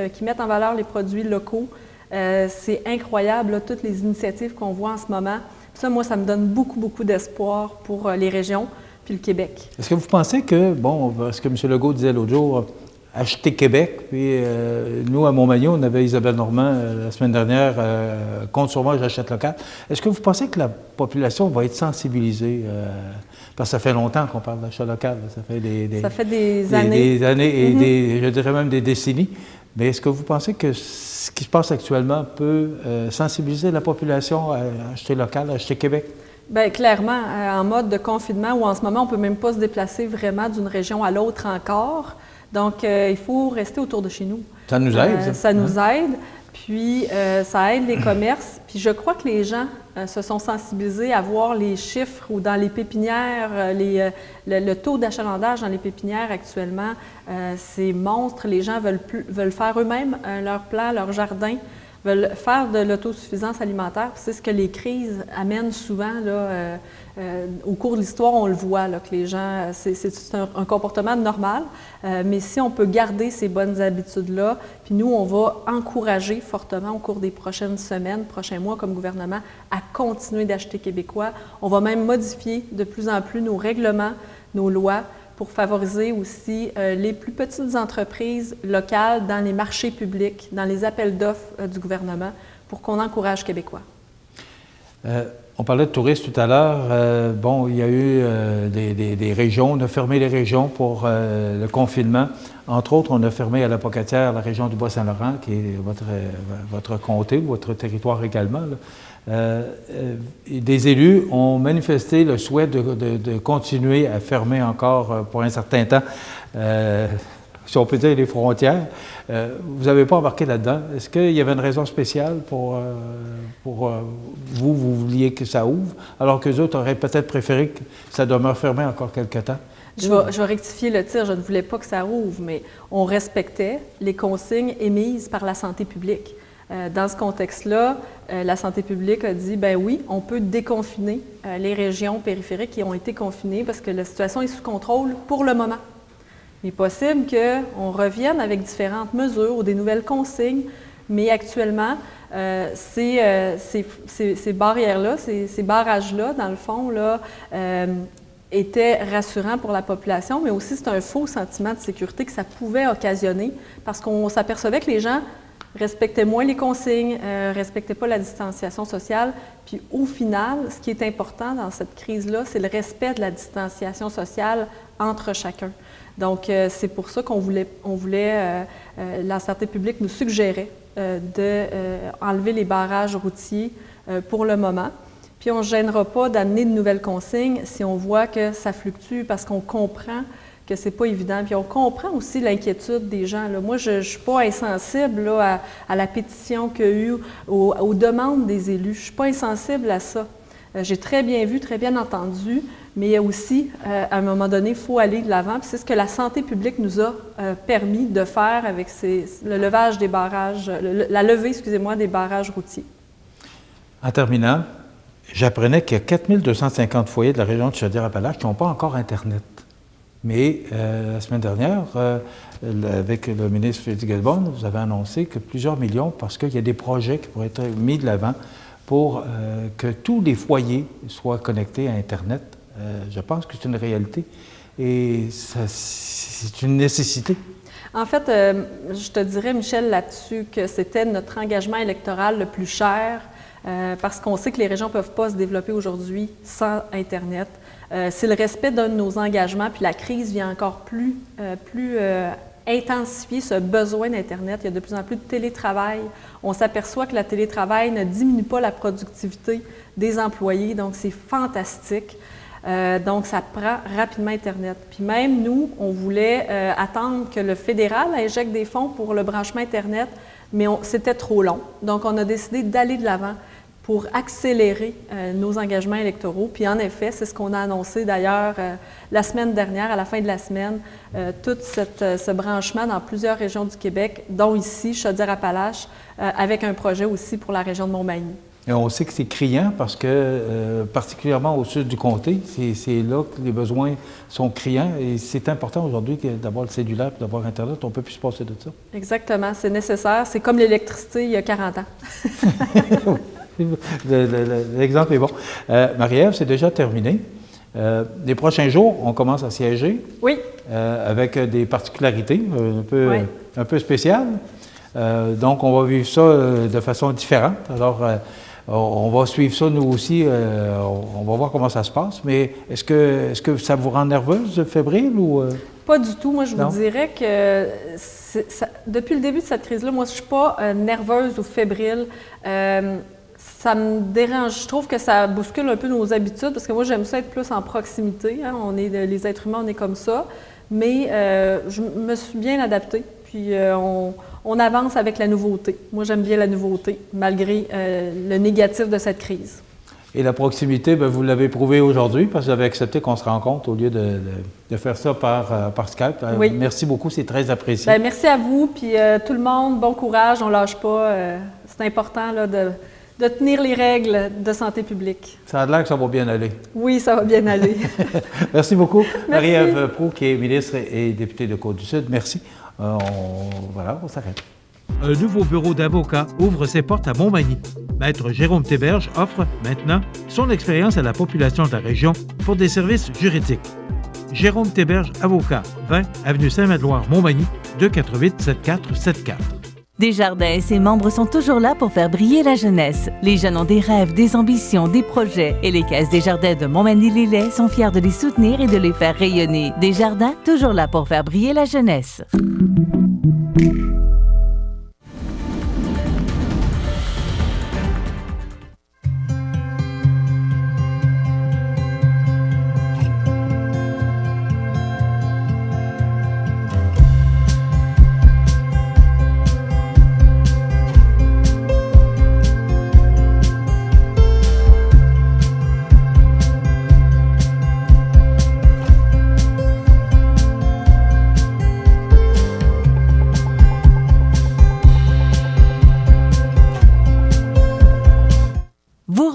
Speaker 21: locaux. C'est incroyable, là, toutes les initiatives qu'on voit en ce moment. Ça, moi, ça me donne beaucoup, beaucoup d'espoir pour les régions puis le Québec.
Speaker 4: Est-ce que vous pensez que, bon, ce que M. Legault disait l'autre jour, acheter Québec, puis nous, à Montmagny, on avait Isabelle Normand la semaine dernière, compte sur moi, j'achète local. Est-ce que vous pensez que la population va être sensibilisée? Parce que ça fait longtemps qu'on parle d'achat local. Ça fait des années. Des années et je dirais même des décennies. Mais est-ce que vous pensez que ce qui se passe actuellement peut sensibiliser la population à acheter local, à acheter Québec?
Speaker 21: Bien, clairement, en mode de confinement, où en ce moment, on ne peut même pas se déplacer vraiment d'une région à l'autre encore. Donc, il faut rester autour de chez nous.
Speaker 4: Ça nous aide.
Speaker 21: Ça nous aide. Puis, ça aide les commerces. Puis, je crois que les gens se sont sensibilisés à voir les chiffres ou dans les pépinières, le taux d'achalandage dans les pépinières actuellement, c'est monstre. Les gens veulent faire eux-mêmes leur plan, leur jardin, veulent faire de l'autosuffisance alimentaire. C'est ce que les crises amènent souvent. Là, au cours de l'histoire, on le voit, là, que les gens, c'est un comportement normal. Mais si on peut garder ces bonnes habitudes-là, puis nous, on va encourager fortement au cours des prochaines semaines, prochains mois comme gouvernement, à continuer d'acheter québécois. On va même modifier de plus en plus nos règlements, nos lois, pour favoriser aussi les plus petites entreprises locales dans les marchés publics, dans les appels d'offres du gouvernement, pour qu'on encourage québécois.
Speaker 4: On parlait de tourisme tout à l'heure. Bon, il y a eu des régions, on a fermé les régions pour le confinement. Entre autres, on a fermé à la Pocatière la région du Bas-Saint-Laurent, qui est votre comté, votre territoire également, là. Des élus ont manifesté le souhait de continuer à fermer encore pour un certain temps, si on peut dire, les frontières. Vous n'avez pas embarqué là-dedans. Est-ce qu'il y avait une raison spéciale pour vous vouliez que ça ouvre, alors que les autres auraient peut-être préféré que ça demeure fermé encore quelque temps?
Speaker 21: Je vais rectifier le tir. Je ne voulais pas que ça ouvre, mais on respectait les consignes émises par la santé publique. Dans ce contexte-là, la santé publique a dit, ben oui, on peut déconfiner les régions périphériques qui ont été confinées parce que la situation est sous contrôle pour le moment. Il est possible qu'on revienne avec différentes mesures ou des nouvelles consignes, mais actuellement, ces barrières-là, ces barrages-là, dans le fond, là, étaient rassurants pour la population, mais aussi c'est un faux sentiment de sécurité que ça pouvait occasionner parce qu'on s'apercevait que les gens respectaient moins les consignes, respectaient pas la distanciation sociale. Puis au final, ce qui est important dans cette crise-là, c'est le respect de la distanciation sociale entre chacun. Donc, c'est pour ça qu'on voulait, la santé publique nous suggérait d'enlever les barrages routiers pour le moment. Puis on ne gênera pas d'amener de nouvelles consignes si on voit que ça fluctue parce qu'on comprend que c'est pas évident. Puis on comprend aussi l'inquiétude des gens. Là. Moi, je ne suis pas insensible là, à la pétition qu'il y a eu, aux demandes des élus. Je ne suis pas insensible à ça. J'ai très bien vu, très bien entendu, mais il y a aussi, à un moment donné, il faut aller de l'avant. Puis c'est ce que la santé publique nous a permis de faire avec le levage des barrages, la levée, excusez-moi, des barrages routiers.
Speaker 4: En terminant, j'apprenais qu'il y a 4250 foyers de la région de Chaudière-Appalaches qui n'ont pas encore Internet. Mais la semaine dernière, avec le ministre Fitzgibbon, vous avez annoncé que plusieurs millions, parce qu'il y a des projets qui pourraient être mis de l'avant pour que tous les foyers soient connectés à Internet. Je pense que c'est une réalité et c'est une nécessité.
Speaker 21: En fait, je te dirais, Michel, là-dessus, que c'était notre engagement électoral le plus cher parce qu'on sait que les régions ne peuvent pas se développer aujourd'hui sans Internet. C'est le respect de nos engagements, puis la crise vient encore plus intensifier ce besoin d'Internet. Il y a de plus en plus de télétravail. On s'aperçoit que le télétravail ne diminue pas la productivité des employés, donc c'est fantastique. Donc, ça prend rapidement Internet. Puis même, nous, on voulait attendre que le fédéral injecte des fonds pour le branchement Internet, mais c'était trop long. Donc, on a décidé d'aller de l'avant pour accélérer nos engagements électoraux. Puis en effet, c'est ce qu'on a annoncé d'ailleurs la semaine dernière, à la fin de la semaine, tout ce branchement dans plusieurs régions du Québec, dont ici, Chaudière-Appalaches, avec un projet aussi pour la région de Montmagny.
Speaker 4: Et on sait que c'est criant parce que, particulièrement au sud du comté, c'est là que les besoins sont criants et c'est important aujourd'hui d'avoir le cellulaire et d'avoir Internet. On ne peut plus se passer de ça.
Speaker 21: Exactement, c'est nécessaire. C'est comme l'électricité il y a 40 ans.
Speaker 4: L'exemple est bon. Marie-Ève, c'est déjà terminé. Les prochains jours, on commence à siéger.
Speaker 21: Oui.
Speaker 4: Avec des particularités un peu spéciales. Donc, on va vivre ça de façon différente. Alors, on va suivre ça, nous aussi. On va voir comment ça se passe. Mais est-ce que ça vous rend nerveuse, fébrile ou...
Speaker 21: Pas du tout. Moi, je vous dirais que depuis le début de cette crise-là, moi, je ne suis pas nerveuse ou fébrile. Ça me dérange. Je trouve que ça bouscule un peu nos habitudes parce que moi, j'aime ça être plus en proximité. Hein. Les êtres humains, on est comme ça. Mais je me suis bien adaptée. Puis on avance avec la nouveauté. Moi, j'aime bien la nouveauté, malgré le négatif de cette crise.
Speaker 4: Et la proximité, bien, vous l'avez prouvé aujourd'hui parce que vous avez accepté qu'on se rencontre au lieu de faire ça par Skype.
Speaker 21: Oui.
Speaker 4: Merci beaucoup, c'est très apprécié.
Speaker 21: Bien, merci à vous, puis tout le monde, bon courage, on ne lâche pas. C'est important là, de tenir les règles de santé publique.
Speaker 4: Ça a l'air que ça va bien aller.
Speaker 21: Oui, ça va bien aller.
Speaker 4: Merci beaucoup. Marie-Ève Proulx, qui est ministre et députée de Côte-du-Sud. Merci. On s'arrête.
Speaker 2: Un nouveau bureau d'avocat ouvre ses portes à Montmagny. Maître Jérôme Théberge offre maintenant son expérience à la population de la région pour des services juridiques. Jérôme Théberge, avocat, 20 avenue Saint-Magloire, Montmagny, 248-7474.
Speaker 3: Desjardins et ses membres sont toujours là pour faire briller la jeunesse. Les jeunes ont des rêves, des ambitions, des projets et les caisses Desjardins de Montmagny-Lillet sont fiers de les soutenir et de les faire rayonner. Desjardins, toujours là pour faire briller la jeunesse.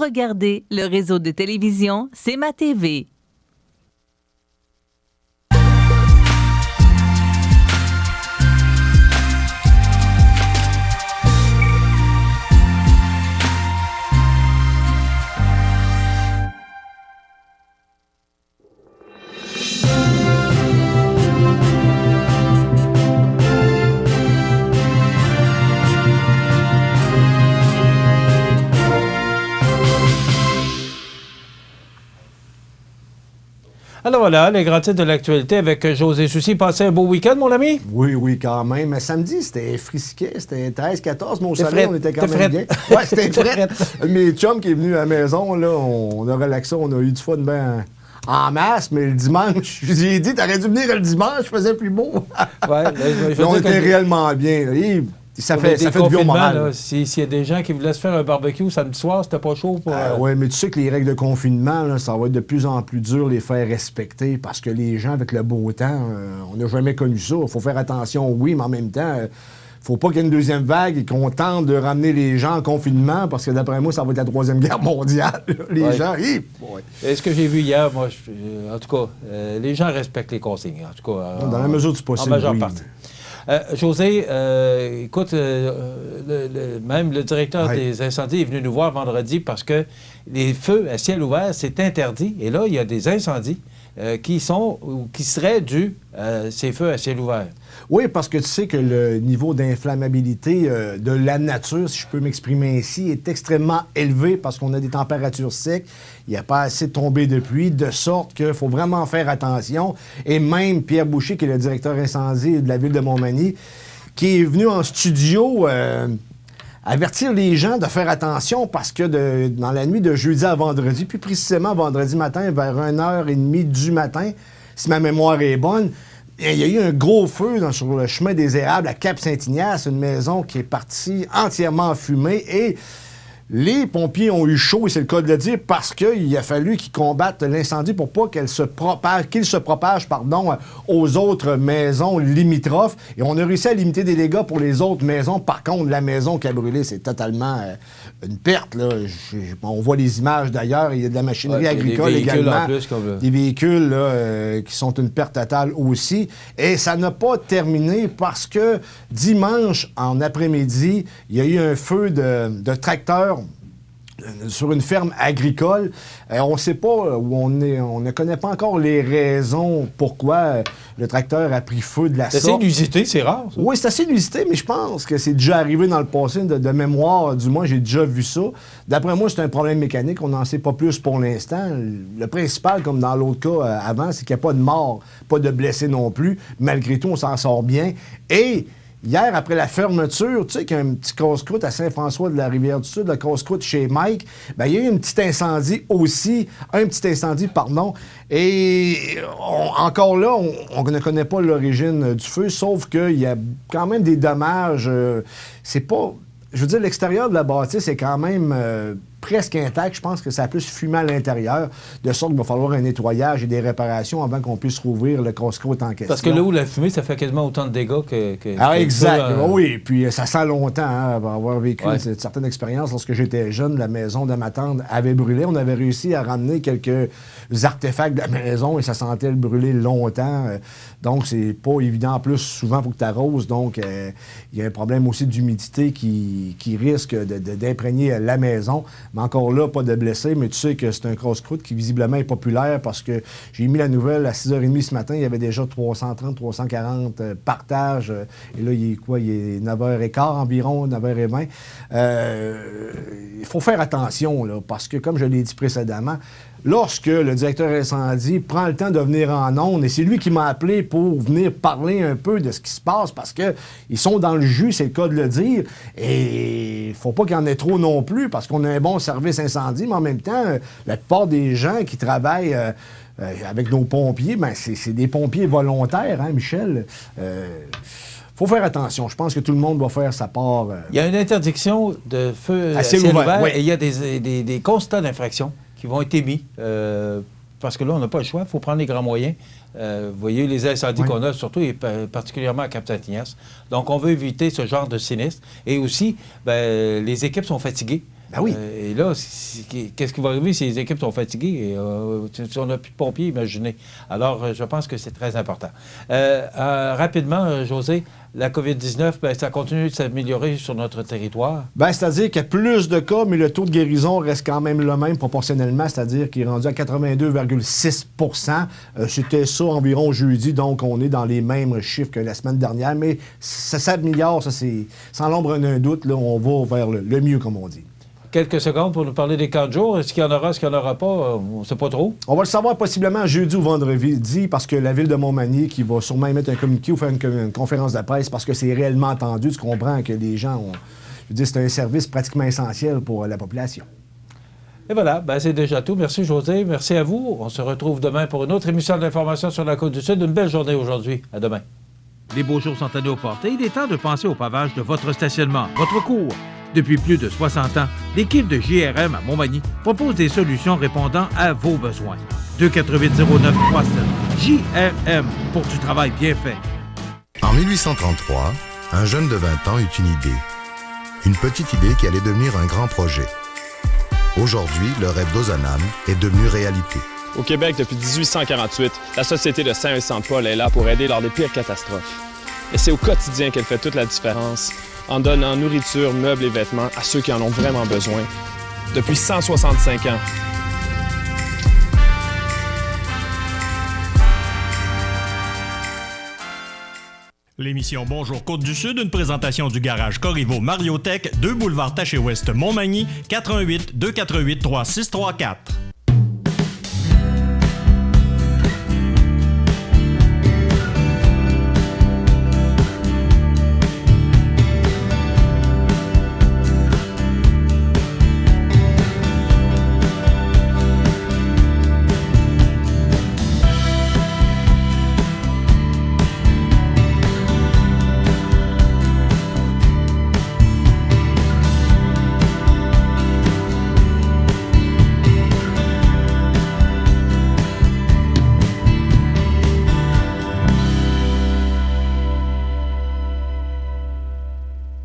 Speaker 3: Regardez le réseau de télévision C'est ma TV.
Speaker 4: Alors voilà, les grands titres de l'actualité avec José Soucy. Passez un beau week-end, mon ami?
Speaker 5: Oui, quand même. Mais samedi, c'était frisquet. C'était 13-14, mon soleil, on était quand même bien. Oui, c'était frais. Mes chums qui est venu à la maison, là, on a relaxé, on a eu du fun ben en masse, mais le dimanche, j'ai dit, t'aurais dû venir le dimanche, il faisait plus beau. On était réellement bien. Ça fait du bien au moral.
Speaker 4: S'il y a des gens qui voulaient se faire un barbecue samedi soir, c'était pas chaud pour...
Speaker 5: Oui, mais tu sais que les règles de confinement, là, ça va être de plus en plus dur les faire respecter parce que les gens, avec le beau temps, on n'a jamais connu ça. Il faut faire attention, oui, mais en même temps, faut pas qu'il y ait une deuxième vague et qu'on tente de ramener les gens en confinement parce que d'après moi, ça va être la Troisième Guerre mondiale. Les gens,
Speaker 4: Ouais. Et ce que j'ai vu hier, moi, en tout cas, les gens respectent les consignes. En tout cas,
Speaker 5: dans la mesure du possible,
Speaker 4: en majeure partie. José, écoute, même le directeur des incendies est venu nous voir vendredi parce que les feux à ciel ouvert, c'est interdit. Et là, il y a des incendies qui seraient dus à ces feux à ciel ouvert.
Speaker 5: Oui, parce que tu sais que le niveau d'inflammabilité de la nature, si je peux m'exprimer ainsi, est extrêmement élevé parce qu'on a des températures secs, il n'y a pas assez de tombées de pluie, de sorte qu'il faut vraiment faire attention. Et même Pierre Boucher, qui est le directeur incendie de la ville de Montmagny, qui est venu en studio avertir les gens de faire attention parce que dans la nuit de jeudi à vendredi, puis précisément vendredi matin, vers 1h30 du matin, si ma mémoire est bonne, il y a eu un gros feu sur le chemin des Érables à Cap-Saint-Ignace, une maison qui est partie entièrement en fumée et les pompiers ont eu chaud, et c'est le cas de le dire, parce qu'il a fallu qu'ils combattent l'incendie pour pas qu'il se propage aux autres maisons limitrophes. Et on a réussi à limiter des dégâts pour les autres maisons. Par contre, la maison qui a brûlé, c'est totalement une perte. Là. On voit les images d'ailleurs. Il y a de la machinerie agricole également. Des véhicules là, qui sont une perte totale aussi. Et ça n'a pas terminé parce que dimanche, en après-midi, il y a eu un feu de tracteur sur une ferme agricole. On ne sait pas où on est. On ne connaît pas encore les raisons pourquoi le tracteur a pris feu de la sorte.
Speaker 4: C'est assez inusité, c'est rare, ça.
Speaker 5: Oui, c'est assez inusité, mais je pense que c'est déjà arrivé dans le passé, de mémoire, du moins, j'ai déjà vu ça. D'après moi, c'est un problème mécanique. On n'en sait pas plus pour l'instant. Le principal, comme dans l'autre cas avant, c'est qu'il n'y a pas de mort, pas de blessés non plus. Malgré tout, on s'en sort bien. Et hier, après la fermeture, tu sais qu'il y a un petit casse-croûte à Saint-François de la Rivière-du-Sud, le casse-croûte chez Mike, bien, il y a eu un petit incendie aussi, et encore là, on ne connaît pas l'origine du feu, sauf qu'il y a quand même des dommages. C'est pas... Je veux dire, l'extérieur de la bâtisse est quand même presque intact. Je pense que ça a plus fumé à l'intérieur, de sorte qu'il va falloir un nettoyage et des réparations avant qu'on puisse rouvrir le casse-croûte en question.
Speaker 4: Parce que là où la fumée, ça fait quasiment autant de dégâts que
Speaker 5: exact. Oui, puis ça sent longtemps, avoir vécu certaines expériences. Lorsque j'étais jeune, la maison de ma tante avait brûlé. On avait réussi à ramener quelques artefacts de la maison et ça sentait le brûler longtemps. Donc, c'est pas évident. En plus, souvent, il faut que tu arroses. Donc, il y a un problème aussi d'humidité qui risque d'imprégner la maison. Mais encore là, pas de blessés, mais tu sais que c'est un casse-croûte qui visiblement est populaire parce que j'ai mis la nouvelle à 6h30 ce matin, il y avait déjà 330, 340 partages. Et là, il est 9h15 environ, 9h20. Il faut faire attention, là, parce que, comme je l'ai dit précédemment, lorsque le directeur incendie prend le temps de venir en ondes, et c'est lui qui m'a appelé pour venir parler un peu de ce qui se passe, parce qu'ils sont dans le jus, c'est le cas de le dire, et il ne faut pas qu'il y en ait trop non plus, parce qu'on a un bon service incendie, mais en même temps, la plupart des gens qui travaillent avec nos pompiers, ben c'est des pompiers volontaires, hein, Michel? Faut faire attention. Je pense que tout le monde doit faire sa part.
Speaker 4: Il y a une interdiction de feu à ciel ouvert, et il y a des constats d'infraction qui vont être émis, parce que là, on n'a pas le choix, il faut prendre les grands moyens. Vous voyez les incendies qu'on a, surtout et particulièrement à Cap-Saint-Ignace. Donc, on veut éviter ce genre de sinistre. Et aussi, les équipes sont fatiguées.
Speaker 5: Ben oui.
Speaker 4: Et là, qu'est-ce qui va arriver si les équipes sont fatiguées? Et, si on n'a plus de pompiers, imaginez. Alors, je pense que c'est très important. Rapidement, José, la COVID-19, ça continue de s'améliorer sur notre territoire?
Speaker 5: Bien, c'est-à-dire qu'il y a plus de cas, mais le taux de guérison reste quand même le même proportionnellement, c'est-à-dire qu'il est rendu à 82,6 %. C'était ça environ jeudi, donc on est dans les mêmes chiffres que la semaine dernière, mais ça s'améliore, ça c'est sans l'ombre d'un doute, là, on va vers le mieux, comme on dit.
Speaker 4: Quelques secondes pour nous parler des 4 jours. Est-ce qu'il y en aura, est-ce qu'il n'y en aura pas? On ne sait pas trop.
Speaker 5: On va le savoir possiblement jeudi ou vendredi, parce que la ville de Montmagny qui va sûrement émettre un communiqué ou faire une conférence de presse, parce que c'est réellement entendu. Tu comprends que les gens ont... Je veux dire, c'est un service pratiquement essentiel pour la population.
Speaker 4: Et voilà, c'est déjà tout. Merci, José. Merci à vous. On se retrouve demain pour une autre émission d'information sur la Côte-du-Sud. Une belle journée aujourd'hui. À demain.
Speaker 2: Les beaux jours sont allés aux portes et il est temps de penser au pavage de votre stationnement, votre cour. Depuis plus de 60 ans, l'équipe de JRM à Montmagny propose des solutions répondant à vos besoins. 248-0937. JRM, pour du travail bien fait.
Speaker 12: En 1833, un jeune de 20 ans eut une idée. Une petite idée qui allait devenir un grand projet. Aujourd'hui, le rêve d'Ozanam est devenu réalité.
Speaker 13: Au Québec, depuis 1848, la Société de Saint-Vincent-de-Paul est là pour aider lors des pires catastrophes. Et c'est au quotidien qu'elle fait toute la différence, en donnant nourriture, meubles et vêtements à ceux qui en ont vraiment besoin. Depuis 165 ans.
Speaker 1: L'émission Bonjour Côte-du-Sud, une présentation du garage Corriveau Mariotech, 2 boulevard Taché-Ouest Montmagny, 418 248 3634.